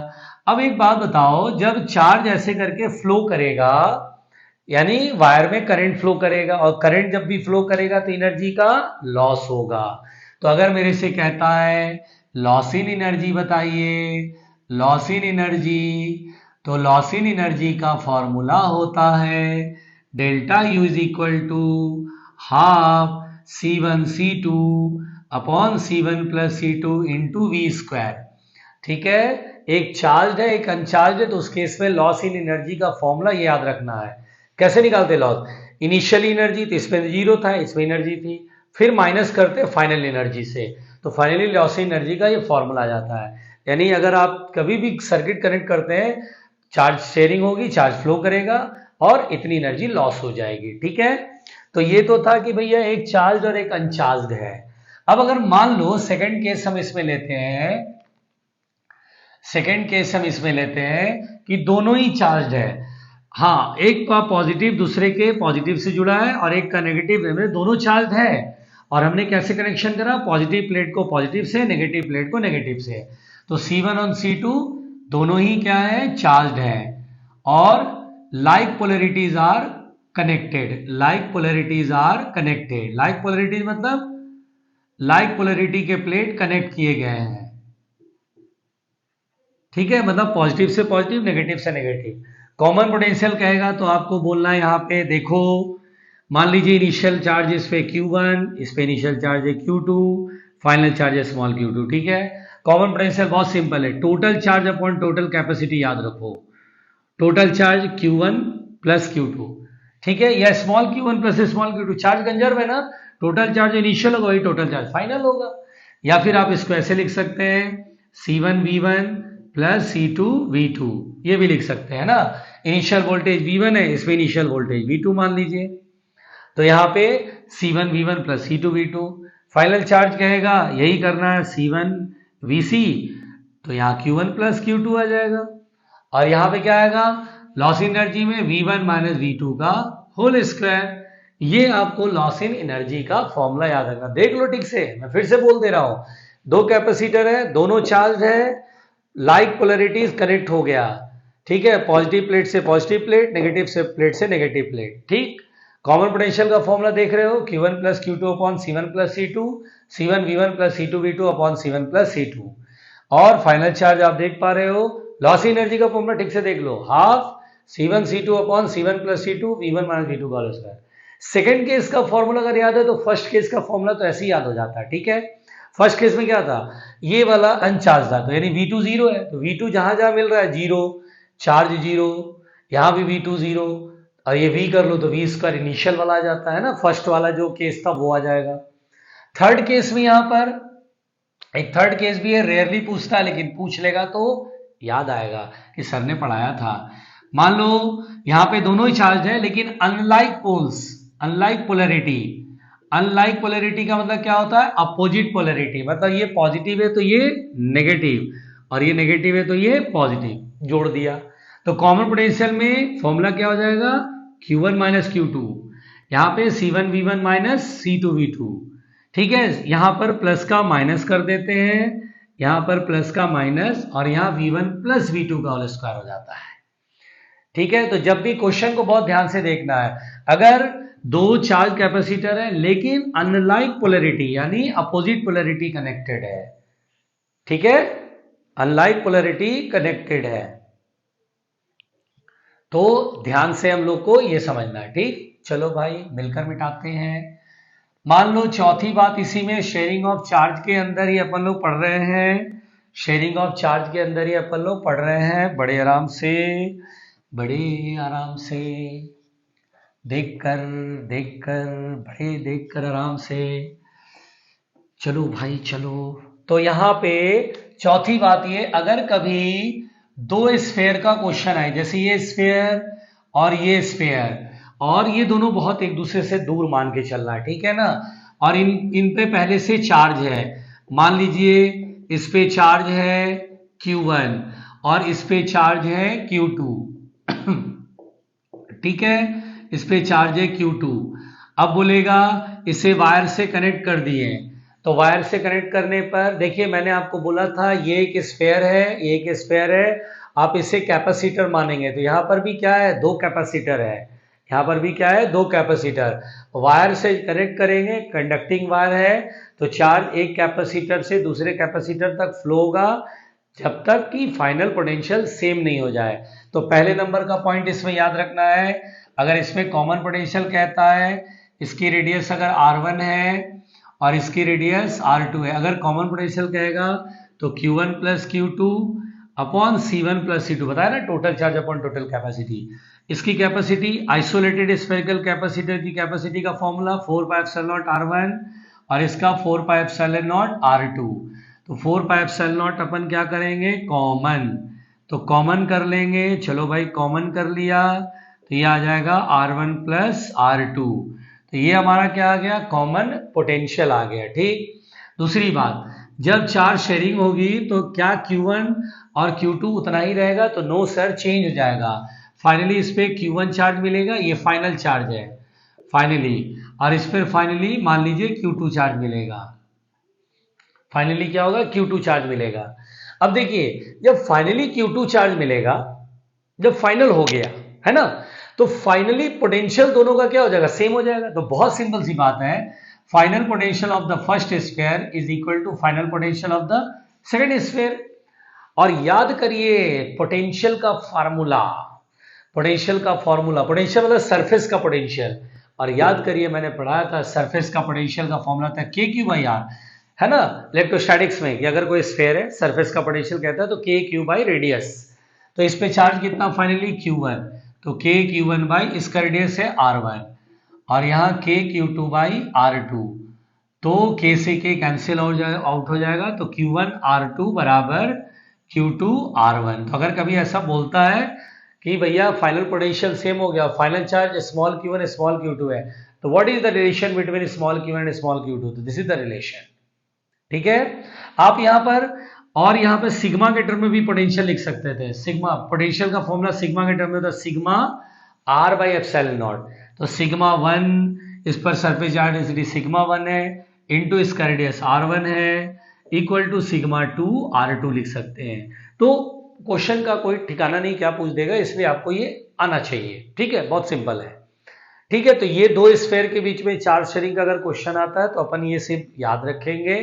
अब एक बात बताओ, जब चार्ज ऐसे करके फ्लो करेगा, यानी वायर में करंट फ्लो करेगा, और करंट जब भी फ्लो करेगा तो एनर्जी का लॉस होगा। तो अगर मेरे से कहता है लॉस इन एनर्जी बताइए, लॉस इन एनर्जी, तो लॉस इन एनर्जी का फॉर्मूला होता है delta U is equal to half C1 C2 upon C1 plus C2 into V square. ठीक है, एक चार्ज है एक अनचार्ज है, तो उस केस में लॉस इन एनर्जी का फॉर्मूला ये याद रखना है। कैसे निकालते लॉस, इनिशियली एनर्जी तो इसमें जीरो था, इसमें एनर्जी थी, फिर माइनस करते फाइनल एनर्जी से, तो फाइनली लॉस इन एनर्जी का ये फॉर्मूला आ जाता है। यानी अगर आप कभी भी सर्किट कनेक्ट करते हैं, चार्ज शेयरिंग होगी, चार्ज फ्लो करेगा और इतनी एनर्जी लॉस हो जाएगी। ठीक है, तो ये तो था कि भैया एक चार्ज और एक अनचार्ज है। अब अगर मान लो सेकंड केस हम इसमें लेते हैं, सेकंड केस हम इसमें लेते हैं कि दोनों ही चार्ज है। हाँ, एक का पॉजिटिव दूसरे के पॉजिटिव से जुड़ा है और एक का नेगेटिव है, दोनों चार्ज है। और हमने कैसे कनेक्शन करा, पॉजिटिव प्लेट को पॉजिटिव से, नेगेटिव प्लेट को नेगेटिव से। तो C1 और C2 दोनों ही क्या है, चार्ज है, और like polarities are connected, like polarities are connected. Like polarities मतलब लाइक पोलरिटी के प्लेट कनेक्ट किए गए हैं। ठीक है, मतलब पॉजिटिव से पॉजिटिव, नेगेटिव से नेगेटिव। कॉमन पोटेंशियल कहेगा तो आपको बोलना है यहाँ पे, देखो मान लीजिए इनिशियल चार्ज इस पे Q1, इस पे इनिशियल चार्ज है Q2, फाइनल चार्ज है स्मॉल Q2। ठीक है, कॉमन पोटेंशियल बहुत सिंपल है, total charge upon total capacity याद रखो, total charge Q1 plus Q2। ठीक है, या small Q1 plus small Q2, charge conserve है ना, टोटल चार्ज इनिशियल होगा वही टोटल चार्ज फाइनल होगा। या फिर आप इसको ऐसे लिख सकते हैं C1 V1 plus C2 V2, ये भी लिख सकते हैं ना। इनिशियल वोल्टेज V1 है, इसमें इनिशियल वोल्टेज V2 मान लीजिए, तो यहाँ पे C1 V1 plus C2 V2। Final charge कहेगा यही करना है C1 VC, तो यहाँ Q1 प्लस Q2 आ जाएगा, और यहाँ पे क्या आएगा, लॉस एनर्जी में V1 माइनस V2 का होल स्क्वायर। ये आपको लॉस इन एनर्जी का फॉर्मूला याद रखना, देख लो ठीक से, मैं फिर से बोल दे रहा हूं, दो कैपेसिटर है, दोनों चार्ज है, लाइक पोलरिटीज कनेक्ट हो गया। ठीक है, पॉजिटिव प्लेट से पॉजिटिव प्लेट, नेगेटिव से प्लेट से नेगेटिव प्लेट। ठीक, कॉमन पोटेंशियल का फॉर्मूला देख रहे हो, Q1 plus Q2 upon C1 plus C2, C1 V1 plus C2 V2 upon C1 plus C2। और फाइनल चार्ज आप देख पा रहे हो, लॉस एनर्जी का फॉर्मूला ठीक से देख लो, half C1 C2 upon C1 plus C2 V1 minus V2 का होल स्क्वायर। सेकेंड केस का फॉर्मूला अगर याद है तो फर्स्ट केस का फॉर्मूला तो ऐसे ही याद हो जाता है। ठीक है, फर्स्ट केस में क्या था, ये वाला अनचार्ज था, तो यानी V2 जीरो है, तो V2 जहां जहां मिल रहा है जीरो, चार्ज जीरो, यहां भी V2 जीरो, और ये V कर लो तो V स्क्वायर इनिशियल वाला आ जाता है ना, फर्स्ट वाला जो केस था वो आ जाएगा। थर्ड केस में यहां पर एक थर्ड केस भी है, रेयरली पूछता है लेकिन पूछ लेगा तो याद आएगा कि सर ने पढ़ाया था। मान लो यहां पे दोनों ही चार्ज है लेकिन unlike poles, unlike polarity. Unlike polarity का मतलब क्या होता है? अपोजिट पोलैरिटी, मतलब ये पॉजिटिव है तो ये नेगेटिव और ये नेगेटिव है तो ये पॉजिटिव, जोड़ दिया। तो कॉमन पोटेंशियल में फॉर्मूला क्या हो जाएगा? Q1 माइनस Q2, यहां पे C1V1 माइनस C2V2। ठीक है, यहां पर प्लस का माइनस कर देते हैं, यहां पर प्लस का माइनस, और यहां V1 प्लस V2 का होल स्क्वायर हो जाता है। ठीक है, तो जब भी क्वेश्चन को बहुत ध्यान से देखना है, अगर दो चार्ज कैपेसिटर है लेकिन अनलाइक पोलैरिटी यानी अपोजिट पोलैरिटी कनेक्टेड है, ठीक है, अनलाइक पोलैरिटी कनेक्टेड है, तो ध्यान से हम लोग को यह समझना है। ठीक, चलो भाई मिलकर मिटाते हैं। मान लो चौथी बात इसी में, शेयरिंग ऑफ चार्ज के अंदर ही अपन लोग पढ़ रहे हैं, शेयरिंग ऑफ चार्ज के अंदर ही अपन लोग पढ़ रहे हैं, बड़े आराम से, बड़े आराम से, देखकर देखकर, बड़े देखकर आराम से, चलो भाई चलो। तो यहां पे चौथी बात ये, अगर कभी दो स्फेयर का क्वेश्चन आए, जैसे ये स्फेयर और ये स्फेयर, और ये दोनों बहुत एक दूसरे से दूर मान के चल रहा है, ठीक है ना, और इन पे पहले से चार्ज है, मान लीजिए इस पे चार्ज है Q1 और इस पे चार्ज है Q2 ठीक है, इस पे चार्ज है Q2। अब बोलेगा इसे वायर से कनेक्ट कर दिए, तो वायर से कनेक्ट करने पर देखिए मैंने आपको बोला था ये एक स्फेयर है, ये एक स्फेयर है, आप इसे कैपेसिटर मानेंगे, तो यहां पर भी क्या है? दो कैपेसिटर है, यहां पर भी क्या है? दो कैपेसिटर। वायर से कनेक्ट करेंगे, कंडक्टिंग वायर है, तो चार्ज एक कैपेसिटर से दूसरे कैपेसिटर तक फ्लो होगा जब तक कि फाइनल पोटेंशियल सेम नहीं हो जाए। तो पहले नंबर का पॉइंट इसमें याद रखना है, अगर इसमें कॉमन पोटेंशियल कहता है, इसकी रेडियस अगर R1 है और इसकी रेडियस R2 है, अगर कॉमन पोटेंशियल कहेगा तो Q1 plus Q2 upon C1 plus C2, बताया ना, total charge upon total capacity. इसकी कैपेसिटी, आइसोलेटेड स्फेरिकल कैपेसिटर की कैपेसिटी का फॉर्मूला 4πε0 R1 और इसका 4πε0 R2। तो 4πε0 अपन क्या करेंगे? कॉमन, तो कॉमन कर लेंगे, चलो भाई कॉमन कर लिया, तो ये आ जाएगा R1 प्लस R2, तो ये हमारा क्या आ गया? कॉमन पोटेंशियल आ गया। ठीक, दूसरी बात, जब चार्ज शेयरिंग होगी तो क्या Q1 और Q2 उतना ही रहेगा? तो नो सर, चेंज हो जाएगा। फाइनली इस पे Q1 चार्ज मिलेगा, ये फाइनल चार्ज है फाइनली, और इस पर फाइनली मान लीजिए Q2 चार्ज मिलेगा, फाइनली क्या होगा? Q2 चार्ज मिलेगा। अब देखिए जब फाइनली Q2 चार्ज मिलेगा, जब फाइनल हो गया है ना, तो फाइनली पोटेंशियल दोनों का क्या हो जाएगा? सेम हो जाएगा। तो बहुत सिंपल सी बात है, final potential of the first sphere is equal to final potential of the second sphere. और याद करिए पोटेंशियल का फार्मूला, पोटेंशियल का फॉर्मूला, पोटेंशियल मतलब सरफेस का पोटेंशियल, और याद करिए मैंने पढ़ाया था सरफेस का पोटेंशियल का फॉर्मूला था KQ/R, है ना, इलेक्ट्रोस्टैटिक्स में, कि अगर कोई स्फीयर है सरफेस का पोटेंशियल कहता है तो KQ रेडियस, तो इस पे चार्ज कितना फाइनली? Q1, तो KQ1 इसका रेडियस है R1, और यहाँ KQ2/R2, तो K से K कैंसिल आउट हो जाएगा, तो Q1R2 बराबर Q2R1। तो अगर कभी ऐसा बोलता है कि भैया फाइनल पोटेंशियल सेम हो गया, final charge small Q1 small Q2 है, तो what is the relation between small Q1 and small Q2? तो दिस इज द रिलेशन। ठीक है, आप यहाँ पर और यहाँ पे सिग्मा के टर्म में भी पोटेंशियल लिख सकते थे, सिग्मा, पोटेंशियल का फॉर्मूला सिग्मा के टर्म में होता है सिग्मा R/ε0, तो सिग्मा 1 इस पर सरफेस चार्ज डेंसिटी सिग्मा 1 है, इंटू इसका रेडियस R1 है, इक्वल टू सिग्मा 2 R2 लिख सकते हैं। तो क्वेश्चन का कोई ठिकाना नहीं क्या पूछ देगा, इसलिए आपको ये आना चाहिए। ठीक है, बहुत सिंपल है। ठीक है, तो ये दो स्फीयर के बीच में चार्ज शेयरिंग का अगर क्वेश्चन आता है तो अपन ये सिर्फ याद रखेंगे,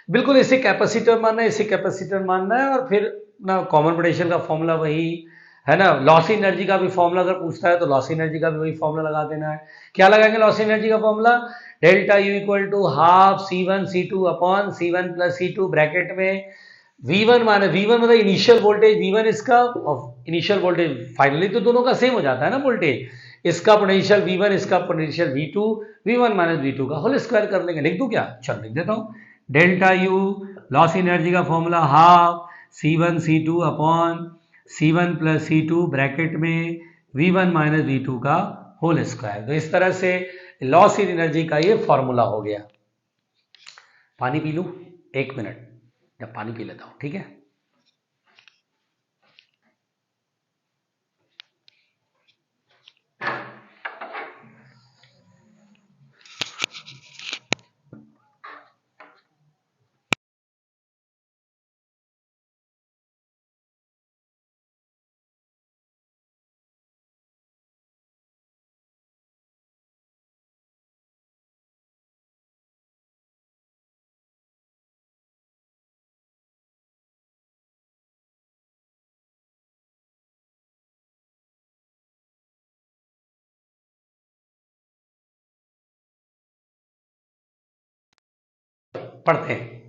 बिल्कुल इसे कैपेसिटर मानना है, इसे कैपेसिटर मानना है, और फिर ना कॉमन पोटेंशियल का फॉर्मूला वही है ना, लॉस एनर्जी का भी फॉर्मूला अगर पूछता है तो लॉस एनर्जी का भी वही फॉर्मूला लगा देना है। क्या लगाएंगे लॉस एनर्जी का formula? Delta U equal to half C1 C2 upon C1 plus C2 bracket में V1 माने V1 मतलब इनिशियल वोल्टेज, V1 इसका इनिशियल वोल्टेज, फाइनली तो दोनों का सेम हो जाता है ना वोल्टेज, इसका पोटेंशियल V1 इसका potential V2, V1 minus V2 का होल स्क्वायर कर लेंगे। लिख दूं क्या? चल लिख देता हूं। डेल्टा यू लॉस एनर्जी का formula half C1 C2 upon C1 plus C2 bracket में V1 माइनस V2 का होल स्क्वायर। तो इस तरह से लॉस इन एनर्जी का ये फॉर्मूला हो गया। पानी पी लूं? 1 मिनट, जब पानी पी लेता हूं, ठीक है। पढ़ते हैं।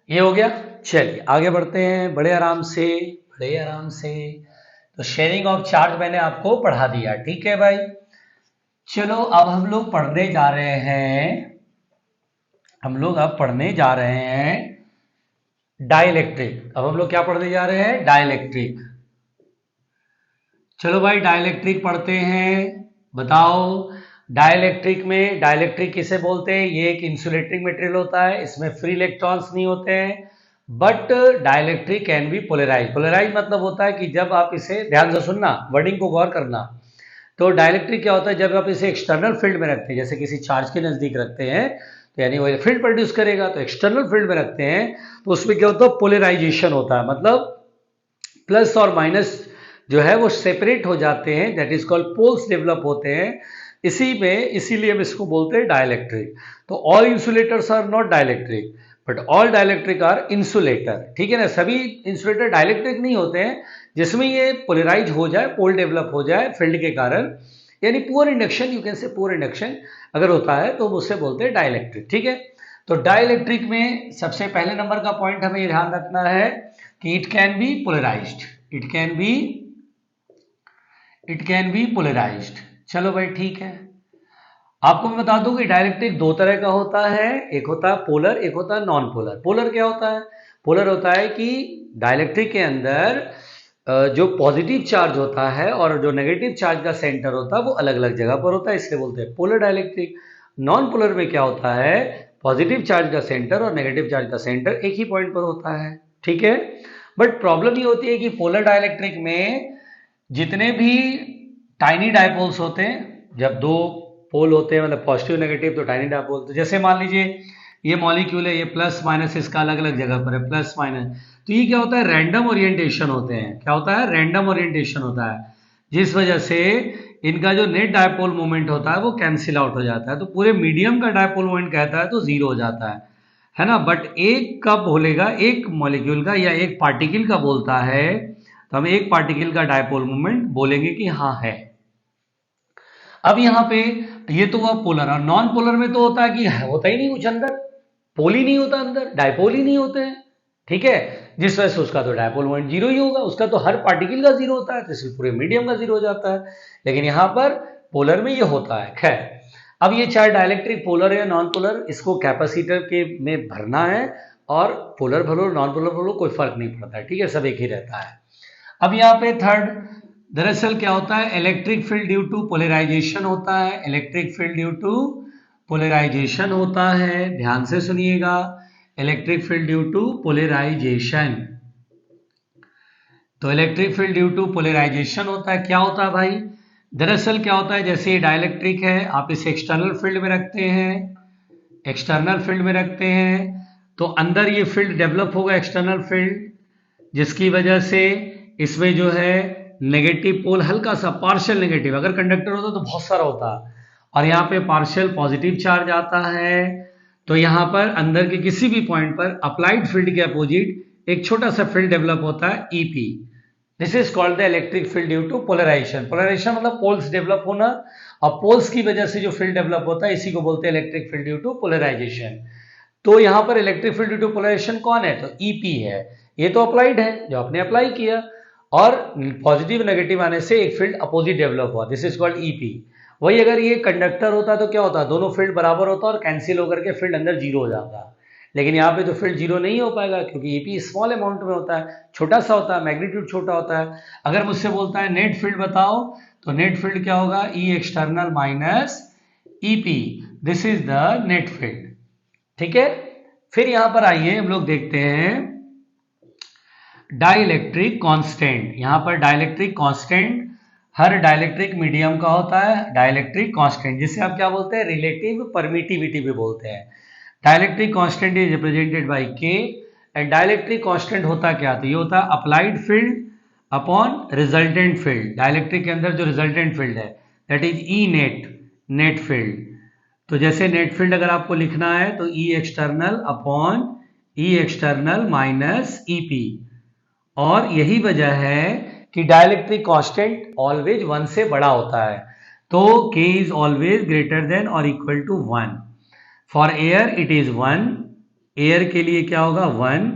ये हो गया। चलिए आगे बढ़ते हैं बड़े आराम से, बड़े आराम से। तो शेयरिंग ऑफ चार्ज मैंने आपको पढ़ा दिया, ठीक है भाई। चलो अब हम लोग पढ़ने जा रहे हैं, हम लोग अब पढ़ने जा रहे हैं डाइलेक्ट्रिक। अब हम लोग क्या पढ़ने जा रहे हैं? डाइलेक्ट्रिक। चलो भाई डाइलेक्ट्रिक पढ़ते हैं। बताओ डाइलेक्ट्रिक में, डाइलेक्ट्रिक किसे बोलते हैं? ये एक इंसुलेटिंग मटेरियल होता है, इसमें फ्री इलेक्ट्रॉन्स नहीं होते हैं, but dielectric can be polarise. Polarise मतलब होता है कि जब आप इसे, ध्यान से सुनना, वर्डिंग को गौर करना। तो डाइलेक्ट्रिक क्या होता है? जब आप इसे एक्सटर्नल फील्ड में रखते हैं, जैसे किसी चार्ज के नजदीक रखते हैं तो यानी वो फील्ड प्रोड्यूस करेगा, तो एक्सटर्नल फील्ड में रखते हैं तो उसमें क्या होता है? पोलराइजेशन होता है, मतलब प्लस और माइनस जो है वो सेपरेट हो जाते हैं, that is called poles develop होते हैं इसी में, इसीलिए हम इसको बोलते हैं डाइलेक्ट्रिक। तो all insulators are not dielectric but all dielectric are insulator, ठीक है ना। सभी इंसुलेटर डाइलेक्ट्रिक नहीं होते हैं, जिसमें ये पोलराइज हो जाए, पोल डेवलप हो जाए फील्ड के कारण, यानी poor induction, you can say poor induction अगर होता है तो उससे बोलते हैं डाइलेक्ट्रिक, ठीक है। तो डाइलेक्ट्रिक में सबसे पहले नंबर का पॉइंट हमें ये ध्यान रखना है कि it can be polarised, it can be polarised. चलो भाई ठीक है। आपको मैं बता दूं कि डाइलेक्ट्रिक दो तरह का होता है, एक होता है पोलर, एक होता है नॉन पोलर। पोलर क्या होता है? पोलर होता है कि डाइलेक्ट्रिक के अंदर जो पॉजिटिव चार्ज होता है और जो नेगेटिव चार्ज का सेंटर होता है वो अलग अलग जगह पर होता है, इसलिए बोलते हैं पोलर डाइलेक्ट्रिक। नॉन पोलर में क्या होता है? पॉजिटिव चार्ज का सेंटर और नेगेटिव चार्ज का सेंटर एक ही पॉइंट पर होता है, ठीक है। बट प्रॉब्लम ये होती है कि पोलर डाइलेक्ट्रिक में जितने भी टाइनी डायपोल्स होते हैं, जब दो पोल होते हैं मतलब पॉजिटिव नेगेटिव, तो टाइनी डायपोल, तो जैसे मान लीजिए ये मॉलिक्यूल है, ये प्लस माइनस इसका अलग अलग जगह पर है, प्लस माइनस, तो ये क्या होता है? रैंडम ओरिएंटेशन होते हैं। क्या होता है? रैंडम ओरिएंटेशन होता है, जिस वजह से इनका जो नेट डायपोल मोमेंट होता है वो कैंसिल आउट हो जाता है, तो पूरे मीडियम का डायपोल मोमेंट कहता है तो जीरो हो जाता है ना। बट एक का बोलेगा, एक मॉलिक्यूल का या एक पार्टिकल का बोलता है, तो हम एक पार्टिकल का डायपोल मोमेंट बोलेंगे कि हाँ है। अब यहाँ पे ये तो हुआ पोलर, और नॉन पोलर में तो होता है कि होता ही नहीं कुछ अंदर, पोल ही नहीं होता अंदर, डायपोल ही नहीं होते हैं, ठीक है। जिस वजह से उसका तो डायपोल मोमेंट जीरो ही होगा, उसका तो हर पार्टिकल का जीरो होता है, तो इसलिए पूरे मीडियम का जीरो हो जाता है। लेकिन यहाँ पर पोलर में ये होता है। खैर, अब ये चाहे डाइलेक्ट्रिक पोलर है या नॉन पोलर, इसको कैपेसिटर के में भरना है, और पोलर भरो नॉन पोलर भरो कोई फर्क नहीं पड़ता है, ठीक है, सब एक ही रहता है। अब यहाँ पे थर्ड, दरअसल क्या होता है? Electric field due to polarization होता है, electric field due to polarization होता है, ध्यान से सुनिएगा, electric field due to polarisation. तो electric field due to polarization होता है। क्या होता है भाई? दरअसल क्या होता है, जैसे ये डाइलेक्ट्रिक है, आप इसे एक्सटर्नल फील्ड में रखते हैं, एक्सटर्नल फील्ड में रखते हैं, तो अंदर ये फील्ड डेवलप होगा, एक्सटर्नल फील्ड, जिसकी वजह से इसमें जो है नेगेटिव पोल हल्का सा पार्शियल नेगेटिव, अगर कंडक्टर होता तो बहुत सारा होता, और यहाँ पे पार्शियल पॉजिटिव चार्ज आता है, तो यहाँ पर अंदर के किसी भी पॉइंट पर अप्लाइड फील्ड के अपोजिट एक छोटा सा फील्ड डेवलप होता है, EP, this is called the electric field due to polarisation. Polarisation मतलब पोल्स डेवलप होना, और पोल्स की वजह से जो फील्ड डेवलप होता है इसी को बोलते हैं electric field due to polarisation. तो यहां पर electric field due to polarisation कौन है, तो ईपी है। ये तो अप्लाइड है, जो आपने अप्लाई किया, और पॉजिटिव नेगेटिव आने से एक फील्ड अपोजिट डेवलप हुआ, दिस इज कॉल्ड ईपी। वही अगर ये कंडक्टर होता तो क्या होता, दोनों फील्ड बराबर होता और कैंसिल होकर के फील्ड अंदर जीरो हो जाता। लेकिन यहाँ पे तो फील्ड जीरो नहीं हो पाएगा, क्योंकि ईपी स्मॉल अमाउंट में होता है, छोटा सा होता है, मैग्नीट्यूड छोटा होता है। अगर मुझसे बोलता है नेट फील्ड बताओ, तो नेट फील्ड क्या होगा, E external minus EP, this is the net field. ठीक है, फिर यहां पर आइए हम लोग देखते हैं डाइलेक्ट्रिक कांस्टेंट। यहां पर डाइलेक्ट्रिक कांस्टेंट हर डाइलेक्ट्रिक मीडियम का होता है डाइलेक्ट्रिक कांस्टेंट, जिसे आप क्या बोलते हैं, रिलेटिव परमिटिविटी भी बोलते हैं। Dielectric constant is represented by के, एंड डाइलेक्ट्रिक कांस्टेंट होता क्या, तो ये होता है applied field upon resultant field. Dielectric के अंदर जो रिजल्टेंट फील्ड है that is E net, net field. तो जैसे नेट फील्ड अगर आपको लिखना है तो ई एक्सटर्नल अपॉन ई एक्सटर्नल माइनस ईपी, और यही वजह है कि डाइलेक्ट्रिक कांस्टेंट ऑलवेज 1 से बड़ा होता है, तो k is always greater than और equal to 1। For air it is 1, air के लिए क्या होगा 1।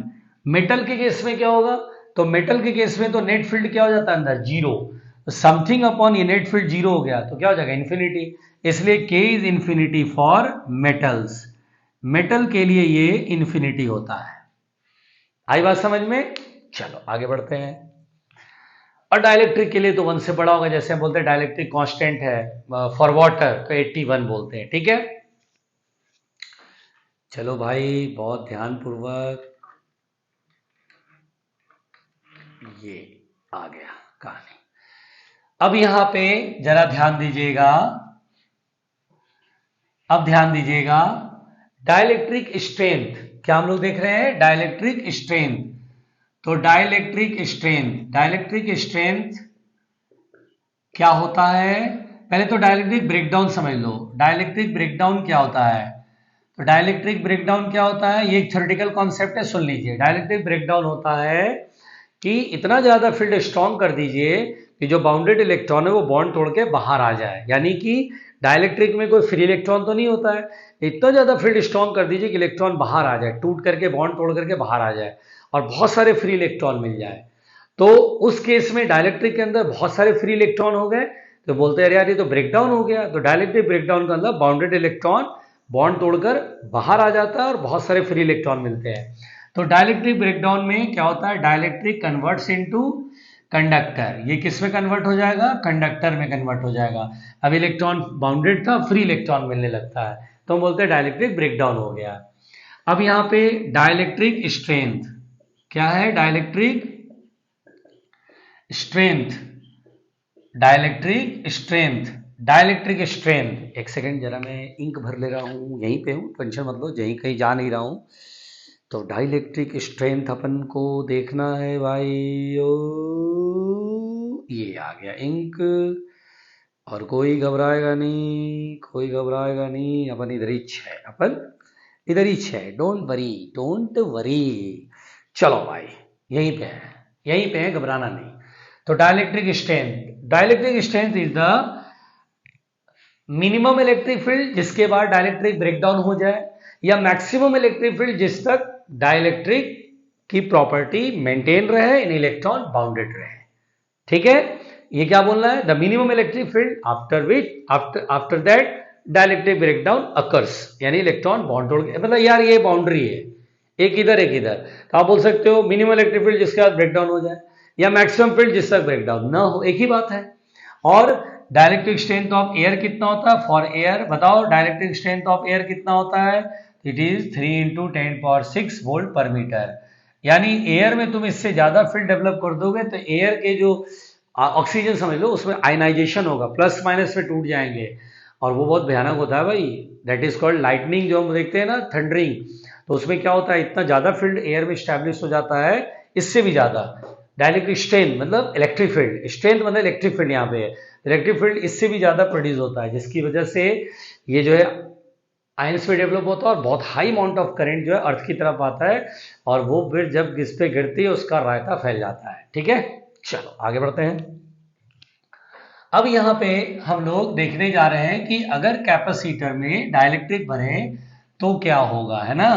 मेटल के केस में क्या होगा, तो मेटल के केस में तो नेट फील्ड क्या हो जाता है अंदर, जीरो। समथिंग अपॉन ये नेट फील्ड जीरो हो गया तो क्या हो जाएगा, इन्फिनिटी। इसलिए k is infinity for metals, metal के लिए ये इन्फिनिटी होता है। आई बात समझ में, चलो आगे बढ़ते हैं। और डाइलेक्ट्रिक के लिए तो 1 से बड़ा होगा, जैसे हम बोलते हैं डाइलेक्ट्रिक कांस्टेंट है फॉर वाटर तो 81 बोलते हैं। ठीक है, चलो भाई बहुत ध्यान पूर्वक, ये आ गया कहानी। अब यहां पे जरा ध्यान दीजिएगा, अब ध्यान दीजिएगा, डाइलेक्ट्रिक स्ट्रेंथ क्या हम लोग देख रहे हैं, डाइलेक्ट्रिक स्ट्रेंथ। तो डाइलेक्ट्रिक स्ट्रेंथ, डाइलेक्ट्रिक स्ट्रेंथ क्या होता है, पहले तो डाइलेक्ट्रिक ब्रेकडाउन समझ लो। डाइलेक्ट्रिक ब्रेकडाउन क्या होता है, तो डाइलेक्ट्रिक ब्रेकडाउन क्या होता है, ये एक थ्योरेटिकल कॉन्सेप्ट है, सुन लीजिए। डाइलेक्ट्रिक ब्रेकडाउन होता है कि इतना ज्यादा फील्ड स्ट्रॉन्ग कर दीजिए कि जो बाउंडेड इलेक्ट्रॉन है वो बॉन्ड तोड़ के बाहर आ जाए। यानी कि डाइलेक्ट्रिक में कोई फ्री इलेक्ट्रॉन तो नहीं होता है, इतना ज्यादा फील्ड स्ट्रॉन्ग कर दीजिए कि इलेक्ट्रॉन बाहर आ जाए, टूट करके बॉन्ड तोड़ करके बाहर आ जाए और बहुत सारे फ्री इलेक्ट्रॉन मिल जाए। तो उस केस में डाइलेक्ट्रिक के अंदर बहुत सारे फ्री इलेक्ट्रॉन हो गए तो बोलते हैं यार ये तो ब्रेकडाउन हो गया। तो डाइलेक्ट्रिक ब्रेकडाउन के अंदर बाउंडेड इलेक्ट्रॉन बॉन्ड तोड़कर बाहर आ जाता है और बहुत सारे फ्री इलेक्ट्रॉन मिलते हैं। तो डाइलेक्ट्रिक ब्रेकडाउन में क्या होता है, डाइलेक्ट्रिक कन्वर्ट्स इनटू कंडक्टर। ये किस में कन्वर्ट हो जाएगा, कंडक्टर में कन्वर्ट हो जाएगा। अब इलेक्ट्रॉन बाउंडेड था, फ्री इलेक्ट्रॉन मिलने लगता है, तो हम बोलते हैं डाइलेक्ट्रिक ब्रेकडाउन हो गया। अब यहाँ पे डाइलेक्ट्रिक स्ट्रेंथ क्या है, dielectric strength, dielectric strength, dielectric strength. एक सेकेंड जरा मैं इंक भर ले रहा हूँ, यहीं पे हूँ, टेंशन मत लो, यहीं कहीं जा नहीं रहा हूँ। तो डाइलेक्ट्रिक स्ट्रेंथ अपन को देखना है भाई, ओ ये आ गया इंक, और कोई घबराएगा नहीं, कोई घबराएगा नहीं, अपन इधर ही है, अपन इधर ही है, डोंट वरी, डोंट वरी। चलो भाई यहीं पे है, यहीं पे है, घबराना नहीं। तो dielectric strength, dielectric strength is the minimum electric field जिसके बाद डाइलेक्ट्रिक ब्रेकडाउन हो जाए, या मैक्सिमम इलेक्ट्रिक फील्ड जिस तक डाइलेक्ट्रिक की प्रॉपर्टी मेंटेन रहे, इन इलेक्ट्रॉन बाउंडेड रहे। ठीक है, ये क्या बोलना है, the minimum electric field after which after that dielectric breakdown occurs, यानी इलेक्ट्रॉन बॉन्ड तोड़ के, मतलब यार ये बाउंड्री है, एक इधर एक इधर, तो आप बोल सकते हो मिनिमम इलेक्ट्रिक फील्ड जिसके बाद ब्रेकडाउन हो जाए, या मैक्सिमम फील्ड जिस तक ब्रेकडाउन ना हो, एक ही बात है। और डाइलेक्ट्रिक स्ट्रेंथ ऑफ एयर कितना होता है, फॉर एयर बताओ डाइलेक्ट्रिक स्ट्रेंथ ऑफ एयर कितना होता है, इट इज 3 × 10⁶ वोल्ट पर मीटर। यानी एयर में तुम इससे ज्यादा फील्ड डेवलप कर दोगे तो एयर के जो ऑक्सीजन समझ लो उसमें आयनाइजेशन होगा, प्लस माइनस में टूट जाएंगे, और वो बहुत भयानक होता है भाई, दैट इज कॉल्ड लाइटनिंग। जो हम देखते हैं ना थंडरिंग, तो उसमें क्या होता है, इतना ज्यादा फील्ड एयर में स्टैब्लिश हो जाता है, इससे भी ज्यादा। डाइलेक्ट्रिक स्ट्रेंथ मतलब इलेक्ट्रिक फील्ड, स्ट्रेंथ मतलब इलेक्ट्रिक फील्ड, यहाँ पे है इलेक्ट्रिक फील्ड, इससे भी ज्यादा प्रोड्यूस होता है, जिसकी वजह से ये जो है आयंस में डेवलप होता है और बहुत हाई अमाउंट ऑफ करंट जो है अर्थ की तरफ आता है, और वो फिर जब इस पे गिरती है उसका रायता फैल जाता है। ठीक है, चलो आगे बढ़ते हैं। अब यहाँ पे हम लोग देखने जा रहे हैं कि अगर कैपेसिटर में डाइलेक्ट्रिक भरे तो क्या होगा, है ना।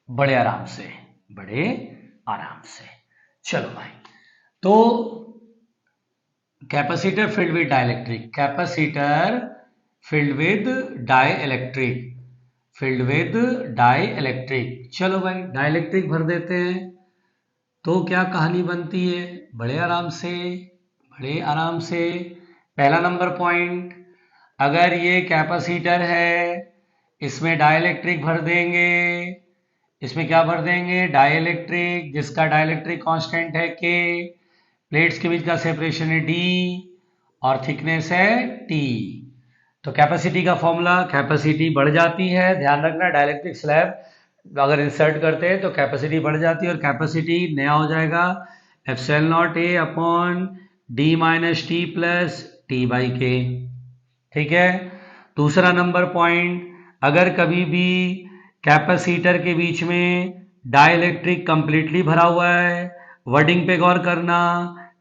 बड़े आराम से, बड़े आराम से। चलो भाई, तो capacitor filled with dielectric, capacitor filled with dielectric, filled with dielectric. चलो भाई डाइलेक्ट्रिक भर देते हैं तो क्या कहानी बनती है, बड़े आराम से, बड़े आराम से। पहला नंबर पॉइंट, अगर ये कैपेसिटर है इसमें डाइलेक्ट्रिक भर देंगे, इसमें क्या भर देंगे, डाइलेक्ट्रिक, जिसका डाइलेक्ट्रिक कांस्टेंट है के, प्लेट्स के बीच का सेपरेशन है डी और थिकनेस है टी। तो कैपेसिटी का फॉर्मूला, कैपेसिटी बढ़ जाती है, ध्यान रखना डाइलेक्ट्रिक स्लैब अगर इंसर्ट करते हैं तो कैपेसिटी बढ़ जाती है और कैपेसिटी नया हो जाएगा epsilon naught A upon D minus T plus T by के। ठीक है। दूसरा नंबर पॉइंट, अगर कभी भी कैपेसिटर के बीच में डाइलेक्ट्रिक कंप्लीटली भरा हुआ है, वर्डिंग पे गौर करना,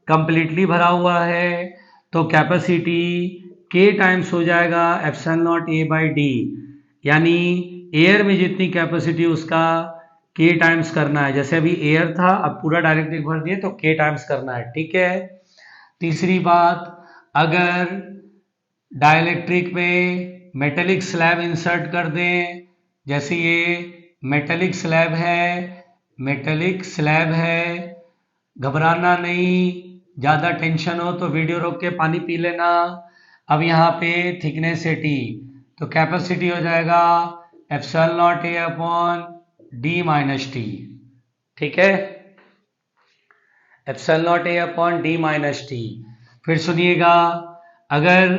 कंप्लीटली भरा हुआ है तो कैपेसिटी के टाइम्स हो जाएगा epsilon naught A by D, यानी एयर में जितनी कैपेसिटी उसका के टाइम्स करना है। जैसे अभी एयर था, अब पूरा डाइलेक्ट्रिक भर दिए तो के टाइम्स करना है। ठीक है। तीसरी बात, अगर डाइलेक्ट्रिक में मेटेलिक स्लैब इंसर्ट कर दें, जैसे ये मेटेलिक स्लैब है, मेटेलिक स्लैब है, घबराना नहीं, ज़्यादा टेंशन हो तो वीडियो रोक के पानी पी लेना। अब यहाँ पे थिकनेस है टी, तो कैपेसिटी हो जाएगा epsilon naught A upon D minus T. ठीक है, epsilon naught A upon D minus T. फिर सुनिएगा, अगर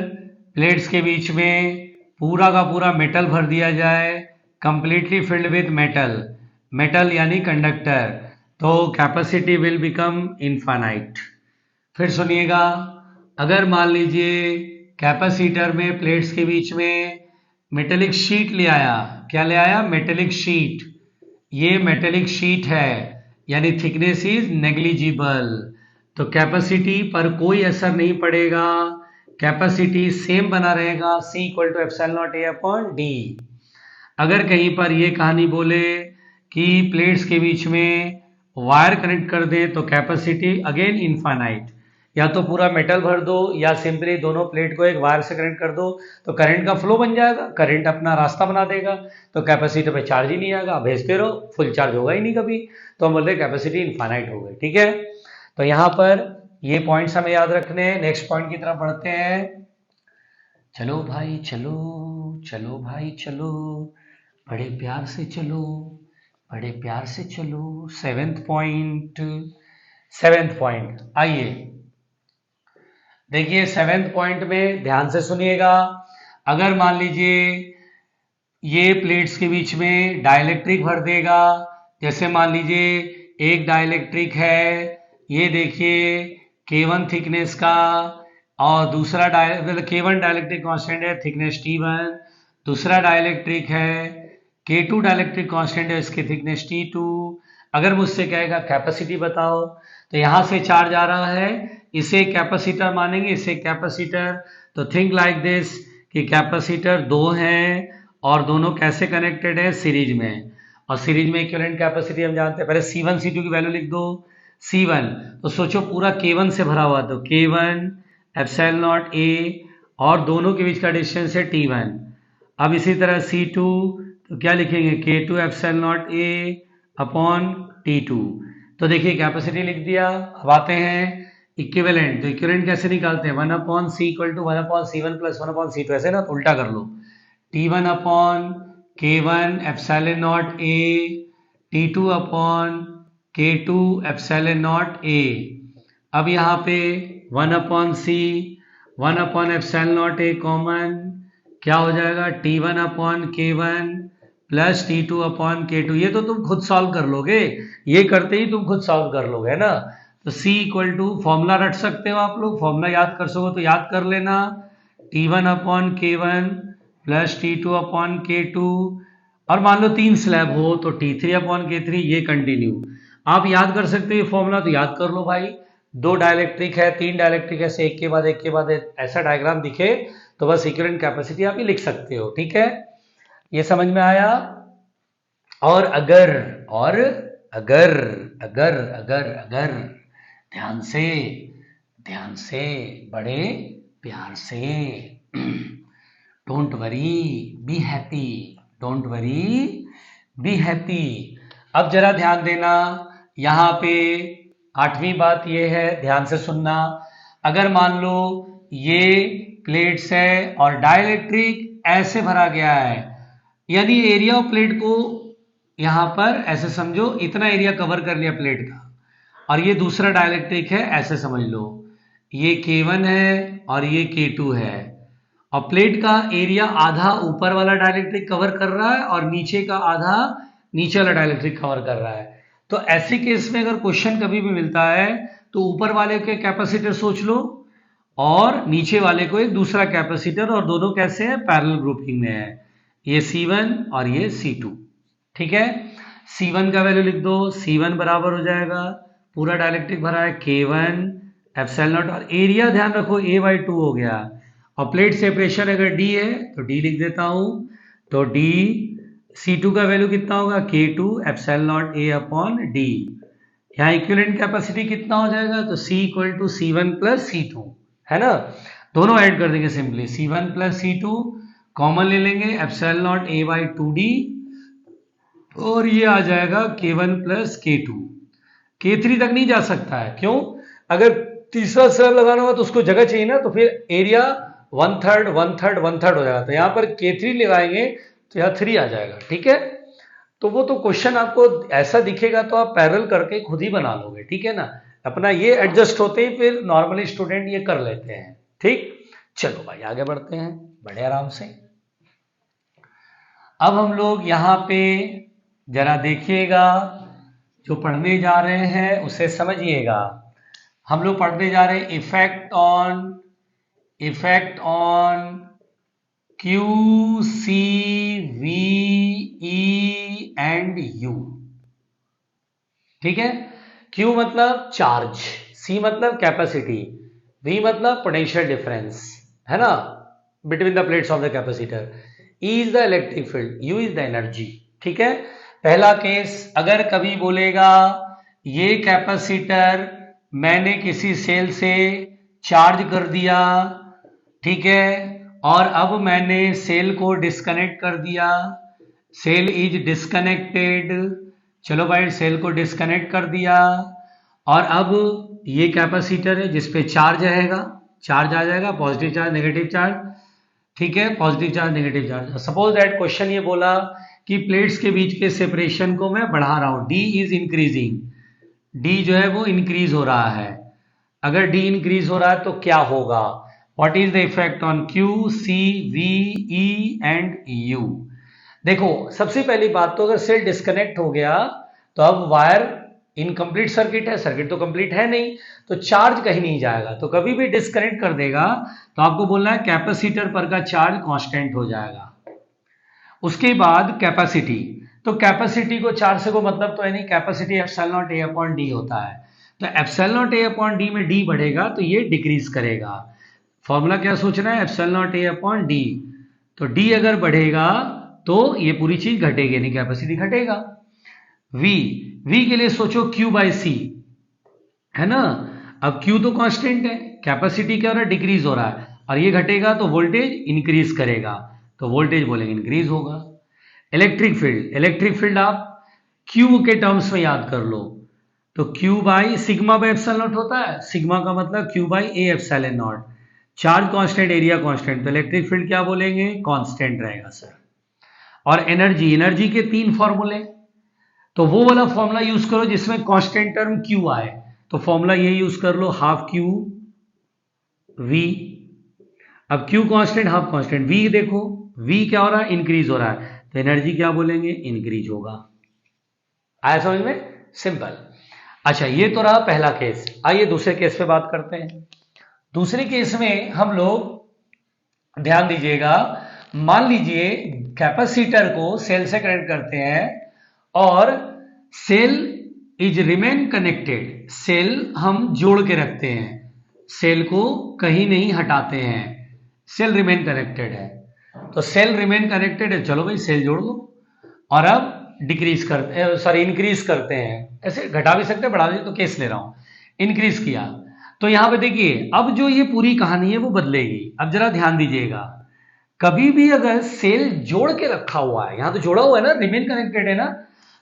प्लेट्स के बीच में पूरा का पूरा मेटल भर दिया जाए, completely filled with metal, metal यानी कंडक्टर, तो कैपेसिटी विल बिकम इनफाइनाइट। फिर सुनिएगा, अगर मान लीजिए कैपेसिटर में प्लेट्स के बीच में मेटेलिक शीट ले आया, क्या ले आया, मेटेलिक शीट, ये मेटेलिक शीट है यानी थिकनेस इज नेग्लिजिबल, तो कैपेसिटी पर कोई असर नहीं पड़ेगा, कैपेसिटी सेम बना रहेगा, C equal to epsilon naught A upon D. अगर कहीं पर ये कहानी बोले कि प्लेट्स के बीच में वायर कनेक्ट कर दे तो कैपेसिटी अगेन इनफाइनाइट, या तो पूरा मेटल भर दो या सिंपली दोनों प्लेट को एक वायर से कनेक्ट कर दो तो करंट का फ्लो बन जाएगा, करंट अपना रास्ता बना देगा, तो कैपेसिटर पे चार्ज ही नहीं आएगा, भेजते रहो फुल चार्ज होगा ही नहीं कभी, तो हम बोलते हैं कैपेसिटी इनफाइनाइट हो गई। ठीक है, तो यहाँ पर ये पॉइंट्स हमें याद रखने हैं। नेक्स्ट पॉइंट की तरफ बढ़ते हैं। चलो भाई चलो, चलो भाई चलो, बड़े प्यार से चलो, बड़े प्यार से चलो। सेवेंथ पॉइंट, सेवेंथ पॉइंट आइए देखिए। सेवेंथ पॉइंट में ध्यान से सुनिएगा, अगर मान लीजिए ये प्लेट्स के बीच में डाइलेक्ट्रिक भर देगा, जैसे मान लीजिए एक डाइलेक्ट्रिक है, ये देखिए K1 थिकनेस का, और दूसरा K1 डाइलेक्ट्रिक कांस्टेंट है, थिकनेस T1, दूसरा डाइलेक्ट्रिक है K2 डाइलेक्ट्रिक कांस्टेंट है, इसकी थिकनेस T2। अगर मुझसे कहेगा कैपेसिटी बताओ, तो यहाँ से चार्ज आ रहा है, इसे कैपेसिटर मानेंगे, इसे कैपेसिटर, तो थिंक लाइक दिस कि कैपेसिटर दो हैं और दोनों कैसे कनेक्टेड है, सीरीज में, और सीरीज में इक्विवेलेंट कैपेसिटी हम जानते हैं, पहले C1 C2 की वैल्यू लिख दो। C1 तो सोचो पूरा K1 से भरा हुआ, तो K1 एप्सिलॉन नॉट A और दोनों के बीच का डिस्टेंस है T1। अब इसी तरह C2 तो क्या लिखेंगे, K2 epsilon naught A upon T2। तो देखिए कैपेसिटी लिख दिया। अब आते हैं इक्विवेलेंट, तो इक्विवेलेंट कैसे निकालते हैं, 1 upon C equal to 1 upon C1 plus 1 upon C2, ऐसे ना, तो उल्टा कर लो, T1 upon K1 epsilon naught A, T2 upon K2 epsilon naught A। अब यहाँ पे 1 upon C, 1 upon epsilon naught A common, क्या हो जाएगा, T1 upon K1 plus T2 upon K2। ये तो तुम खुद सॉल्व कर लोगे, ये करते ही तुम खुद सॉल्व कर लोगे, है ना। तो C इक्वल टू, फॉर्मूला रट सकते हो आप लोग, फॉर्मूला याद कर सको तो याद कर लेना, T1 upon K1 plus T2 upon K2 और मान लो 3 स्लैब हो तो T3/K3 ये कंटिन्यू। आप याद कर सकते हो ये फॉर्मूला, तो याद कर लो भाई। 2 डाइलेक्ट्रिक है, 3 डाइलेक्ट्रिक है, से एक के बाद एक के बाद ऐसा डायग्राम दिखे तो बस इक्विवेलेंट कैपेसिटी आप ही लिख सकते हो। ठीक है, ये समझ में आया। और अगर अगर अगर अगर अगर ध्यान से, ध्यान से, बड़े प्यार से, don't worry be happy, don't worry be happy. अब जरा ध्यान देना, यहां पे 8वीं बात ये है, ध्यान से सुनना। अगर मान लो ये प्लेट्स है और डाइलेक्ट्रिक ऐसे भरा गया है, यानी एरिया ऑफ प्लेट को यहां पर ऐसे समझो, इतना एरिया कवर कर लिया प्लेट का, और ये दूसरा डाइलेक्ट्रिक है ऐसे समझ लो, ये K1 है और ये K2 है, और प्लेट का एरिया आधा ऊपर वाला डाइलेक्ट्रिक कवर कर रहा है और नीचे का आधा नीचे वाला डाइलेक्ट्रिक कवर कर रहा है। तो ऐसे केस में अगर क्वेश्चन कभी भी मिलता है तो ऊपर वाले के कैपेसिटर सोच लो और नीचे वाले को एक दूसरा कैपेसिटर, और दोनों कैसे हैं, पैरेलल ग्रुपिंग में है, ये C1 और ये C2। ठीक है, C1 का वैल्यू लिख दो, C1 बराबर हो जाएगा, पूरा डाइलेक्ट्रिक भरा है K1 एप्सिलॉन नॉट, और एरिया ध्यान रखो A/2 हो गया, और प्लेट सेपरेशन अगर D है तो D लिख देता हूं, तो D C2 का वैल्यू कितना होगा, K2 एप्सिलॉन नॉट A/D। यहाँ इक्विवेलेंट कैपेसिटी कितना हो जाएगा, तो C = C1 + C2 है ना, दोनों ऐड कर देंगे सिंपली, C1 + C2 कॉमन ले लेंगे, एप्सिलॉन नॉट A/2D, और ये आ जाएगा K1 + K2। K3 तक नहीं जा सकता है, क्यों, अगर तीसरा स्लैब लगाना होगा तो उसको जगह चाहिए ना, तो फिर एरिया 1/3 1/3 1/3 हो जाएगा, तो यहाँ पर K3 लगाएंगे तो यहाँ 3 आ जाएगा। ठीक है, तो वो तो क्वेश्चन आपको ऐसा दिखेगा तो आप पैरेलल करके खुद ही बना लोगे। ठीक है ना, अपना ये एडजस्ट होते ही फिर नॉर्मली स्टूडेंट ये कर लेते हैं। ठीक, चलो भाई आगे बढ़ते हैं बड़े आराम से। अब हम लोग यहाँ पे जरा देखिएगा, जो पढ़ने जा रहे हैं उसे समझिएगा। हम लोग पढ़ने जा रहे हैं effect on Q, C, V, E and U। ठीक है, Q मतलब चार्ज, C मतलब कैपेसिटी, V मतलब पोटेंशियल डिफरेंस, है ना, between the plates of the capacitor, E is the electric field, U is the energy. ठीक है, पहला केस, अगर कभी बोलेगा ये कैपेसिटर मैंने किसी सेल से चार्ज कर दिया, ठीक है, और अब मैंने सेल को डिस्कनेक्ट कर दिया, सेल इज डिस्कनेक्टेड, चलो भाई सेल को डिस्कनेक्ट कर दिया, और अब ये कैपेसिटर है जिसपे चार्ज रहेगा, चार्ज आ जाएगा, पॉजिटिव चार्ज नेगेटिव चार्ज। ठीक है, positive charge negative charge. Suppose that question ये बोला कि प्लेट्स के बीच के सेपरेशन को मैं बढ़ा रहा हूं, D इज इंक्रीजिंग, D जो है वो इंक्रीज हो रहा है, अगर D इंक्रीज हो रहा है तो क्या होगा, what is the effect on Q, C, V, E and U। देखो सबसे पहली बात तो अगर सेल डिस्कनेक्ट हो गया तो अब वायर इनकम्प्लीट सर्किट है, सर्किट तो कंप्लीट है नहीं, तो चार्ज कहीं नहीं जाएगा, तो कभी भी डिस्कनेक्ट कर देगा तो आपको बोलना है कैपेसिटर पर का चार्ज कांस्टेंट हो जाएगा। उसके बाद कैपेसिटी, तो कैपेसिटी को चार्ज से को मतलब तो है नहीं, कैपेसिटी एप्सिलॉन नॉट A/D होता है, तो एप्सिलॉन नॉट A/D में D बढ़ेगा तो ये डिक्रीज करेगा। फॉर्मूला क्या सोचना है, एप्सिलॉन नॉट A/D, तो D अगर बढ़ेगा तो ये पूरी चीज घटेगी, नहीं कैपेसिटी घटेगा। V के लिए सोचो Q/C, है ना, अब Q तो कांस्टेंट है, कैपेसिटी क्या हो रहा है, डिक्रीज हो रहा है, और ये घटेगा तो वोल्टेज इंक्रीज करेगा, तो वोल्टेज बोलेंगे इंक्रीज होगा। इलेक्ट्रिक फील्ड आप Q के टर्म्स में याद कर लो, तो Q/σ/ε0 होता है, सिग्मा का मतलब Q/A/ε0, charge constant area constant, तो इलेक्ट्रिक फील्ड क्या बोलेंगे, कांस्टेंट रहेगा सर। और एनर्जी के 3 फॉर्मूले, तो वो वाला फॉर्मूला यूज करो जिसमें कांस्टेंट टर्म Q आए, तो फॉर्मूला ये यूज कर लो, हाफ Q V, अब Q constant half constant, V देखो V क्या हो रहा है, इंक्रीज हो रहा है, तो एनर्जी क्या बोलेंगे, इंक्रीज होगा। आया समझ में, सिंपल। अच्छा ये तो रहा पहला केस, आइए दूसरे केस पे बात करते हैं। दूसरे केस में हम लोग ध्यान दीजिएगा, मान लीजिए कैपेसिटर को सेल से कनेक्ट करते हैं और cell is remain connected, cell हम जोड़ के रखते हैं, सेल को कहीं नहीं हटाते हैं, सेल रिमेन कनेक्टेड है। तो सेल रिमेन कनेक्टेड है, चलो भाई सेल जोड़ दो और अब डिक्रीज करते, सॉरी इंक्रीज करते हैं, ऐसे घटा भी सकते हैं बढ़ा भी, तो केस ले रहा हूं, इंक्रीज किया। तो यहां पे देखिए अब जो ये पूरी कहानी है वो बदलेगी। अब जरा ध्यान दीजिएगा, कभी भी अगर सेल जोड़ के रखा हुआ है, यहां तो जोड़ा हुआ है ना, रिमेन कनेक्टेड है ना,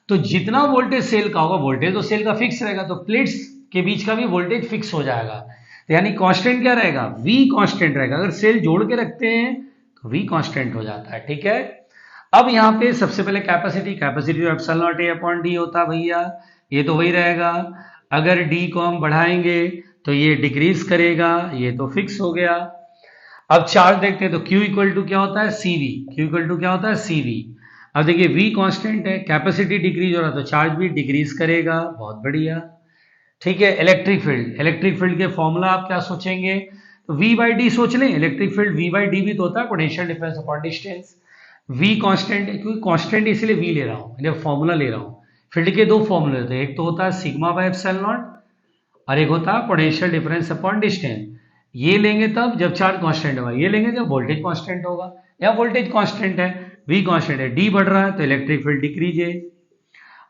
तो जितना वोल्टेज सेल का होगा, वोल्टेज तो सेल का फिक्स रहेगा, तो प्लेट्स के बीच का भी वोल्टेज फिक्स हो जाएगा। तो यानी कांस्टेंट क्या रहेगा, V कांस्टेंट रहेगा। अगर सेल जोड़ के रखते हैं तो V कांस्टेंट हो जाता है, ठीक है। अब यहां पे सबसे पहले capacity, capacity epsilon naught A upon D होता है भैया, ये तो वही रहेगा। अगर D को हम बढ़ाएंगे तो ये डिक्रीज करेगा, ये तो फिक्स हो गया। अब चार्ज देखते हैं तो Q इक्वल टू क्या होता है, CV, Q इक्वल टू क्या होता है, CV। अब देखिए V कांस्टेंट है, कैपेसिटी डिक्रीज हो रहा है तो चार्ज भी डिक्रीज करेगा, बहुत बढ़िया, ठीक है। इलेक्ट्रिक फील्ड, इलेक्ट्रिक फील्ड के फॉर्मूला आप क्या सोचेंगे, तो V बाई डी सोच लें। Electric field V by D भी तो होता है, potential difference upon distance. V constant है, क्योंकि कांस्टेंट इसलिए V ले रहा हूं, फॉर्मूला ले रहा हूं। फील्ड के दो फॉर्मूले होते हैं, एक तो होता है सिग्मा बाय एप्सिलॉन नॉट और एक होता है पोटेंशियल डिफरेंस अपॉन डिस्टेंस। ये लेंगे तब जब चार्ज कांस्टेंट होगा, ये लेंगे जब वोल्टेज कांस्टेंट होगा। या वोल्टेज कांस्टेंट है, V कांस्टेंट है, D बढ़ रहा है तो इलेक्ट्रिक फील्ड डिक्रीज है।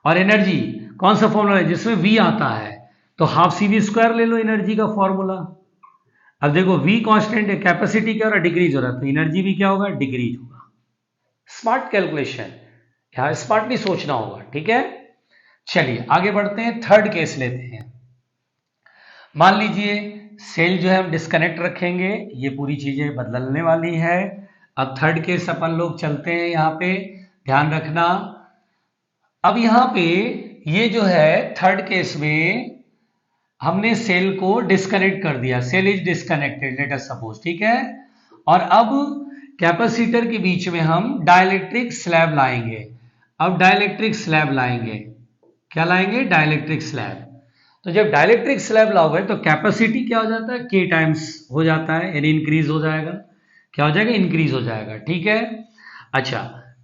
और एनर्जी कौन सा फॉर्मूला है जिसमें V आता है, तो हाफ CV स्क्वायर ले लो एनर्जी का फॉर्मूला। अब देखो V कांस्टेंट है, कैपेसिटी क्या हो रहा है, डिक्रीज हो रहा है, तो एनर्जी भी क्या होगा, डिक्रीज होगा। स्मार्ट कैलकुलेशन, यहां स्मार्टली सोचना होगा, ठीक है। चलिए आगे बढ़ते हैं, थर्ड केस लेते हैं। मान लीजिए सेल जो है हम डिस्कनेक्ट रखेंगे, ये पूरी चीजें बदलने वाली है। अब थर्ड केस अपन लोग चलते हैं, यहां पे ध्यान रखना। अब यहां पे ये जो है थर्ड केस में हमने सेल को डिस्कनेक्ट कर दिया, cell is disconnected let us suppose, ठीक है। और अब कैपेसिटर के बीच में हम डाइलेक्ट्रिक स्लैब लाएंगे। अब डाइलेक्ट्रिक स्लैब लाएंगे, क्या लाएंगे, डाइलेक्ट्रिक स्लैब। तो जब डाइलेक्ट्रिक स्लैब लाओगे तो कैपेसिटी क्या हो जाता है, K टाइम्स हो जाता है, यानी इंक्रीज हो जाएगा। क्या हो जाएगा, इंक्रीज हो जाएगा, ठीक है। अच्छा,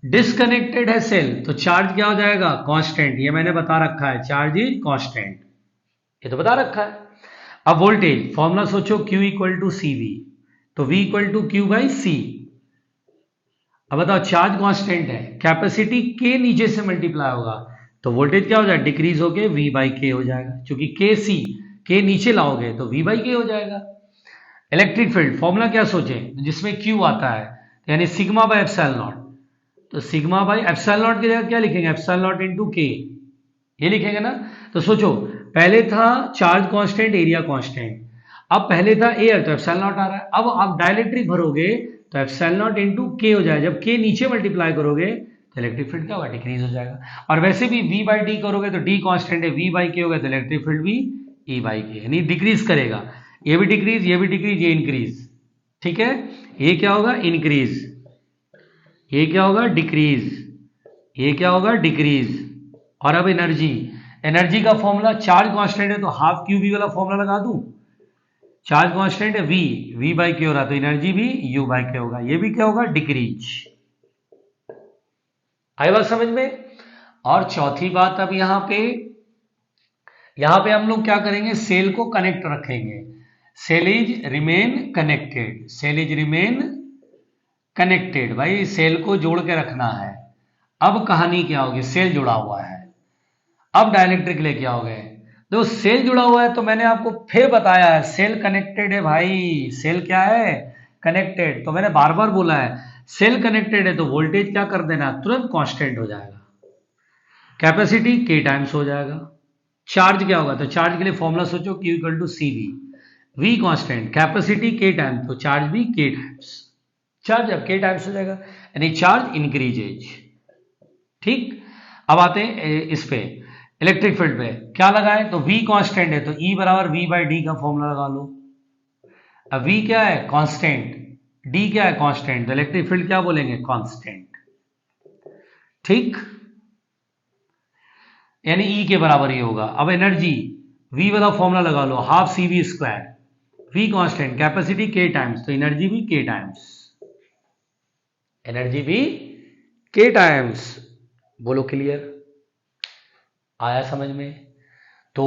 डिस्कनेक्टेड है सेल तो चार्ज क्या हो जाएगा, कांस्टेंट, ये मैंने बता रखा है, चार्ज इज कांस्टेंट, ये तो बता रखा है। अब वोल्टेज फॉर्मूला सोचो, Q इक्वल टू CV, तो V equal to Q by C। अब बताओ चार्ज कांस्टेंट है, कैपेसिटी K नीचे से मल्टीप्लाई होगा तो वोल्टेज क्या हो जाएगा, डिक्रीज होके V बाई K हो जाएगा, क्योंकि KC, K नीचे लाओगे तो V बाई K हो जाएगा। इलेक्ट्रिक फील्ड फॉर्मूला क्या सोचें, जिसमें Q आता है यानी सिग्मा बाय एप्सिलॉन नॉट, तो सिग्मा बाय एप्सिलॉन नॉट की जगह क्या लिखेंगे, एप्सिलॉन नॉट इनटू K, ये लिखेंगे ना। तो सोचो पहले था चार्ज कांस्टेंट, एरिया कांस्टेंट, अब पहले था एयर तो एप्सिलॉन नॉट आ रहा है। अब आप डाइलेक्ट्रिक भरोगे तो एप्सिलॉन नॉट इनटू K हो जाएगा, जब K नीचे मल्टीप्लाई करोगे तो इलेक्ट्रिक फील्ड क्या होगा, डिक्रीज हो जाएगा। और वैसे भी V बाई डी करोगे तो D कांस्टेंट है, V बाई K होगा तो इलेक्ट्रिक फील्ड भी E बाई K, यानी डिक्रीज करेगा। ये भी डिक्रीज, ये भी डिक्रीज, ये इंक्रीज, ठीक है। ये क्या होगा, इंक्रीज, ये क्या होगा, डिक्रीज, ये क्या होगा, डिक्रीज। और अब एनर्जी, एनर्जी का फॉर्मूला, चार्ज कांस्टेंट है तो हाफ QV वाला फॉर्मूला लगा दूं, चार्ज कांस्टेंट है V बाई K हो रहा तो एनर्जी भी U बाई K होगा, ये भी क्या होगा, डिक्रीज। आई बात समझ में। और चौथी बात, अब यहां पे हम लोग क्या करेंगे, सेल को कनेक्ट रखेंगे, cell is remain connected, cell is remain connected, भाई सेल को जोड़ के रखना है। अब कहानी क्या होगी, सेल जुड़ा हुआ है, अब डाइलेक्ट्रिक लेके आओगे, तो सेल जुड़ा हुआ है तो मैंने आपको फिर बताया है सेल कनेक्टेड है भाई, सेल क्या है, कनेक्टेड। तो मैंने बार बार बोला है सेल कनेक्टेड है तो वोल्टेज क्या कर देना, तुरंत कांस्टेंट हो जाएगा, कैपेसिटी K टाइम्स हो जाएगा। चार्ज क्या होगा, तो चार्ज के लिए फॉर्मूला सोचो, Q equal to CV, V constant, capacity K times तो चार्ज भी K टाइम्स, चार्ज अब K टाइम्स हो जाएगा, यानी चार्ज इंक्रीजेज, ठीक। अब आते हैं इस पे इलेक्ट्रिक फील्ड पे, क्या लगाए, तो V कांस्टेंट है तो E बराबर V बाई डी का फॉर्मूला लगा लो। अब V क्या है, कांस्टेंट, D क्या है, कांस्टेंट, तो इलेक्ट्रिक फील्ड क्या बोलेंगे, कांस्टेंट, ठीक, यानी E के बराबर ही होगा। अब एनर्जी, V वाला फॉर्मूला लगा लो, half CV square, V constant, capacity K times तो एनर्जी भी K टाइम्स, एनर्जी भी k टाइम्स। बोलो क्लियर, आया समझ में? तो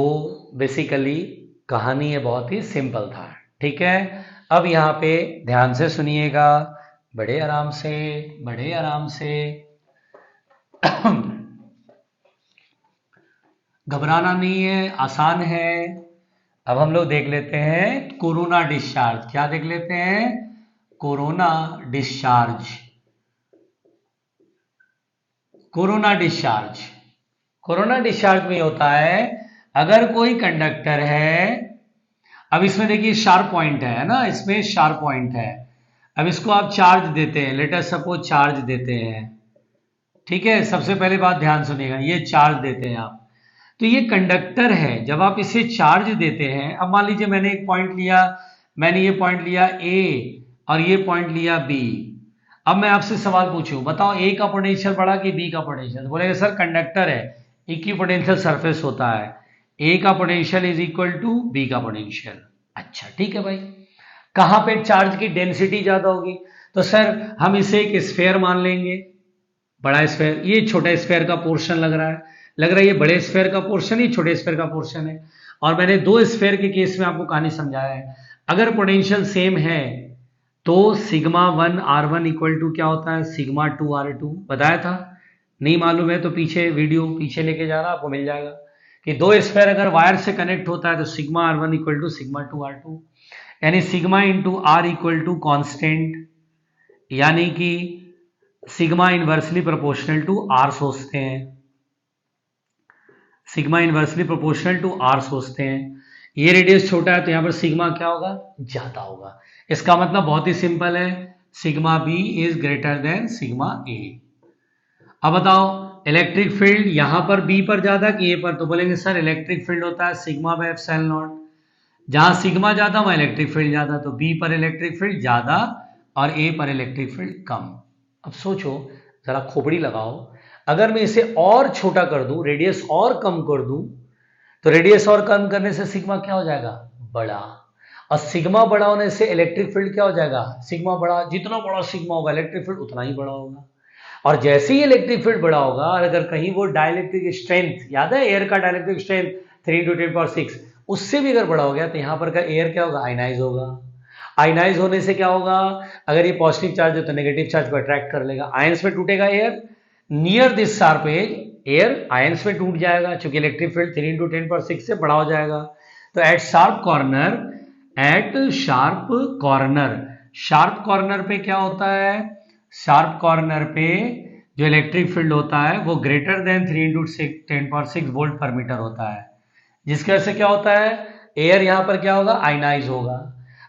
बेसिकली कहानी ये बहुत ही सिंपल था, ठीक है। अब यहाँ पे ध्यान से सुनिएगा, बड़े आराम से, बड़े आराम से। घबराना नहीं है, आसान है। अब हम लोग देख लेते हैं कोरोना डिस्चार्ज। क्या देख लेते हैं? Corona discharge. Corona discharge, corona discharge में होता है, अगर कोई कंडक्टर है, अब इसमें देखिए शार्प पॉइंट है ना, इसमें शार्प पॉइंट है। अब इसको आप चार्ज देते हैं, लेट अस सपोज चार्ज देते हैं, ठीक है। सबसे पहले बात ध्यान सुनिएगा, ये चार्ज देते हैं आप, तो ये कंडक्टर है। जब आप इसे चार्ज देते हैं, अब मान लीजिए मैंने एक पॉइंट लिया, मैंने ये पॉइंट लिया ए और ये पॉइंट लिया बी। अब मैं आपसे सवाल पूछूं, बताओ ए का पोटेंशियल बढ़ा कि बी का पोटेंशियल? बोलेंगे सर कंडक्टर है, इक्विपोटेंशियल सरफेस होता है, ए का potential is equal to B का पोटेंशियल। अच्छा ठीक है भाई, कहां पे चार्ज की डेंसिटी ज्यादा होगी? तो सर हम इसे एक स्फेयर मान लेंगे, बड़ा स्फेयर, ये छोटा स्फेयर का पोर्शन लग रहा है, ये बड़े स्फेयर का पोर्शन, ये छोटे स्फेयर का पोर्शन है। और मैंने दो स्फेयर के केस में आपको कहानी समझाया है, अगर पोटेंशियल सेम है तो सिग्मा 1 R1 इक्वल टू क्या होता है? Sigma 2 R2। बताया था? नहीं मालूम है तो पीछे वीडियो पीछे लेके जाना, आपको मिल जाएगा कि दो स्फेयर अगर वायर से कनेक्ट होता है तो sigma R1 equal to sigma 2 R2, यानी sigma into R equal to constant, यानी कि sigma inversely proportional to R सोचते हैं, sigma inversely proportional to R सोचते हैं। ये रेडियस छोटा है तो यहां पर सिग्मा क्या होगा? ज्यादा होगा। इसका मतलब बहुत ही सिंपल है, sigma B is greater than sigma A. अब बताओ इलेक्ट्रिक फील्ड यहां पर बी पर ज्यादा कि ए पर? तो बोलेंगे सर इलेक्ट्रिक फील्ड होता है सिग्मा बाय एप्सिलॉन नॉट, जहां सिग्मा ज्यादा वहां इलेक्ट्रिक फील्ड ज्यादा, तो बी पर इलेक्ट्रिक फील्ड ज्यादा और ए पर इलेक्ट्रिक फील्ड कम। अब सोचो, जरा खोपड़ी लगाओ, अगर मैं इसे और छोटा कर दूं, रेडियस और कम कर दूं, तो रेडियस और कम करने से सिग्मा क्या हो जाएगा? बड़ा। और सिग्मा बड़ा होने से इलेक्ट्रिक फील्ड क्या हो जाएगा? सिग्मा बड़ा, जितना बड़ा सिग्मा होगा इलेक्ट्रिक फील्ड उतना ही बड़ा होगा। और जैसे ही इलेक्ट्रिक फील्ड बड़ा होगा, और अगर कहीं वो डाइलेक्ट्रिक स्ट्रेंथ, याद है एयर का डाइलेक्ट्रिक स्ट्रेंथ 3 × 10⁶, उससे भी अगर बड़ा हो गया तो यहां पर का एयर क्या होगा? आयनाइज होगा। आयनाइज होने से क्या होगा? अगर ये पॉजिटिव चार्ज है तो नेगेटिव चार्ज को अट्रैक्ट कर लेगा, आयंस में टूटेगा air, near this sharp edge air ions में टूट जाएगा, क्योंकि इलेक्ट्रिक फील्ड 3 × 10⁶ से बड़ा हो जाएगा। तो at sharp corner, at sharp corner, sharp corner पे क्या होता है? शार्प कॉर्नर पे जो इलेक्ट्रिक फील्ड होता है वो ग्रेटर देन 3 × 10⁶ वोल्ट पर मीटर होता है, जिसकी वजह से क्या होता है? एयर यहां पर क्या होगा? आयनाइज होगा।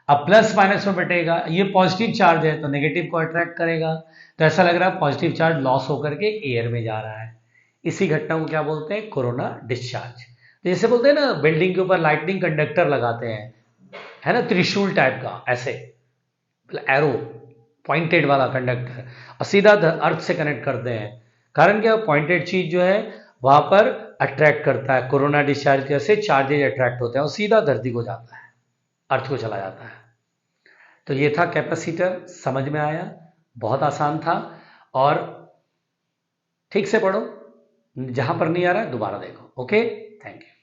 अब प्लस माइनस में बटेगा, ये पॉजिटिव चार्ज है तो नेगेटिव को अट्रैक्ट करेगा, तो ऐसा लग रहा है पॉजिटिव चार्ज लॉस होकर के एयर में जा रहा है। इसी घटना को क्या बोलते हैं? Corona discharge. तो जैसे बोलते हैं ना बिल्डिंग के ऊपर लाइटनिंग कंडक्टर लगाते हैं, है ना, त्रिशूल टाइप का, ऐसे एरो पॉइंटेड वाला कंडक्टर, और सीधा अर्थ से कनेक्ट करते हैं। कारण क्या? पॉइंटेड चीज जो है वहां पर अट्रैक्ट करता है, कोरोना डिस्चार्ज जैसे चार्जेज अट्रैक्ट होते हैं और सीधा धरती को जाता है, अर्थ को चला जाता है। तो ये था कैपेसिटर, समझ में आया? बहुत आसान था। और ठीक से पढ़ो, जहां पर नहीं आ रहा है दोबारा देखो। Okay, thank you.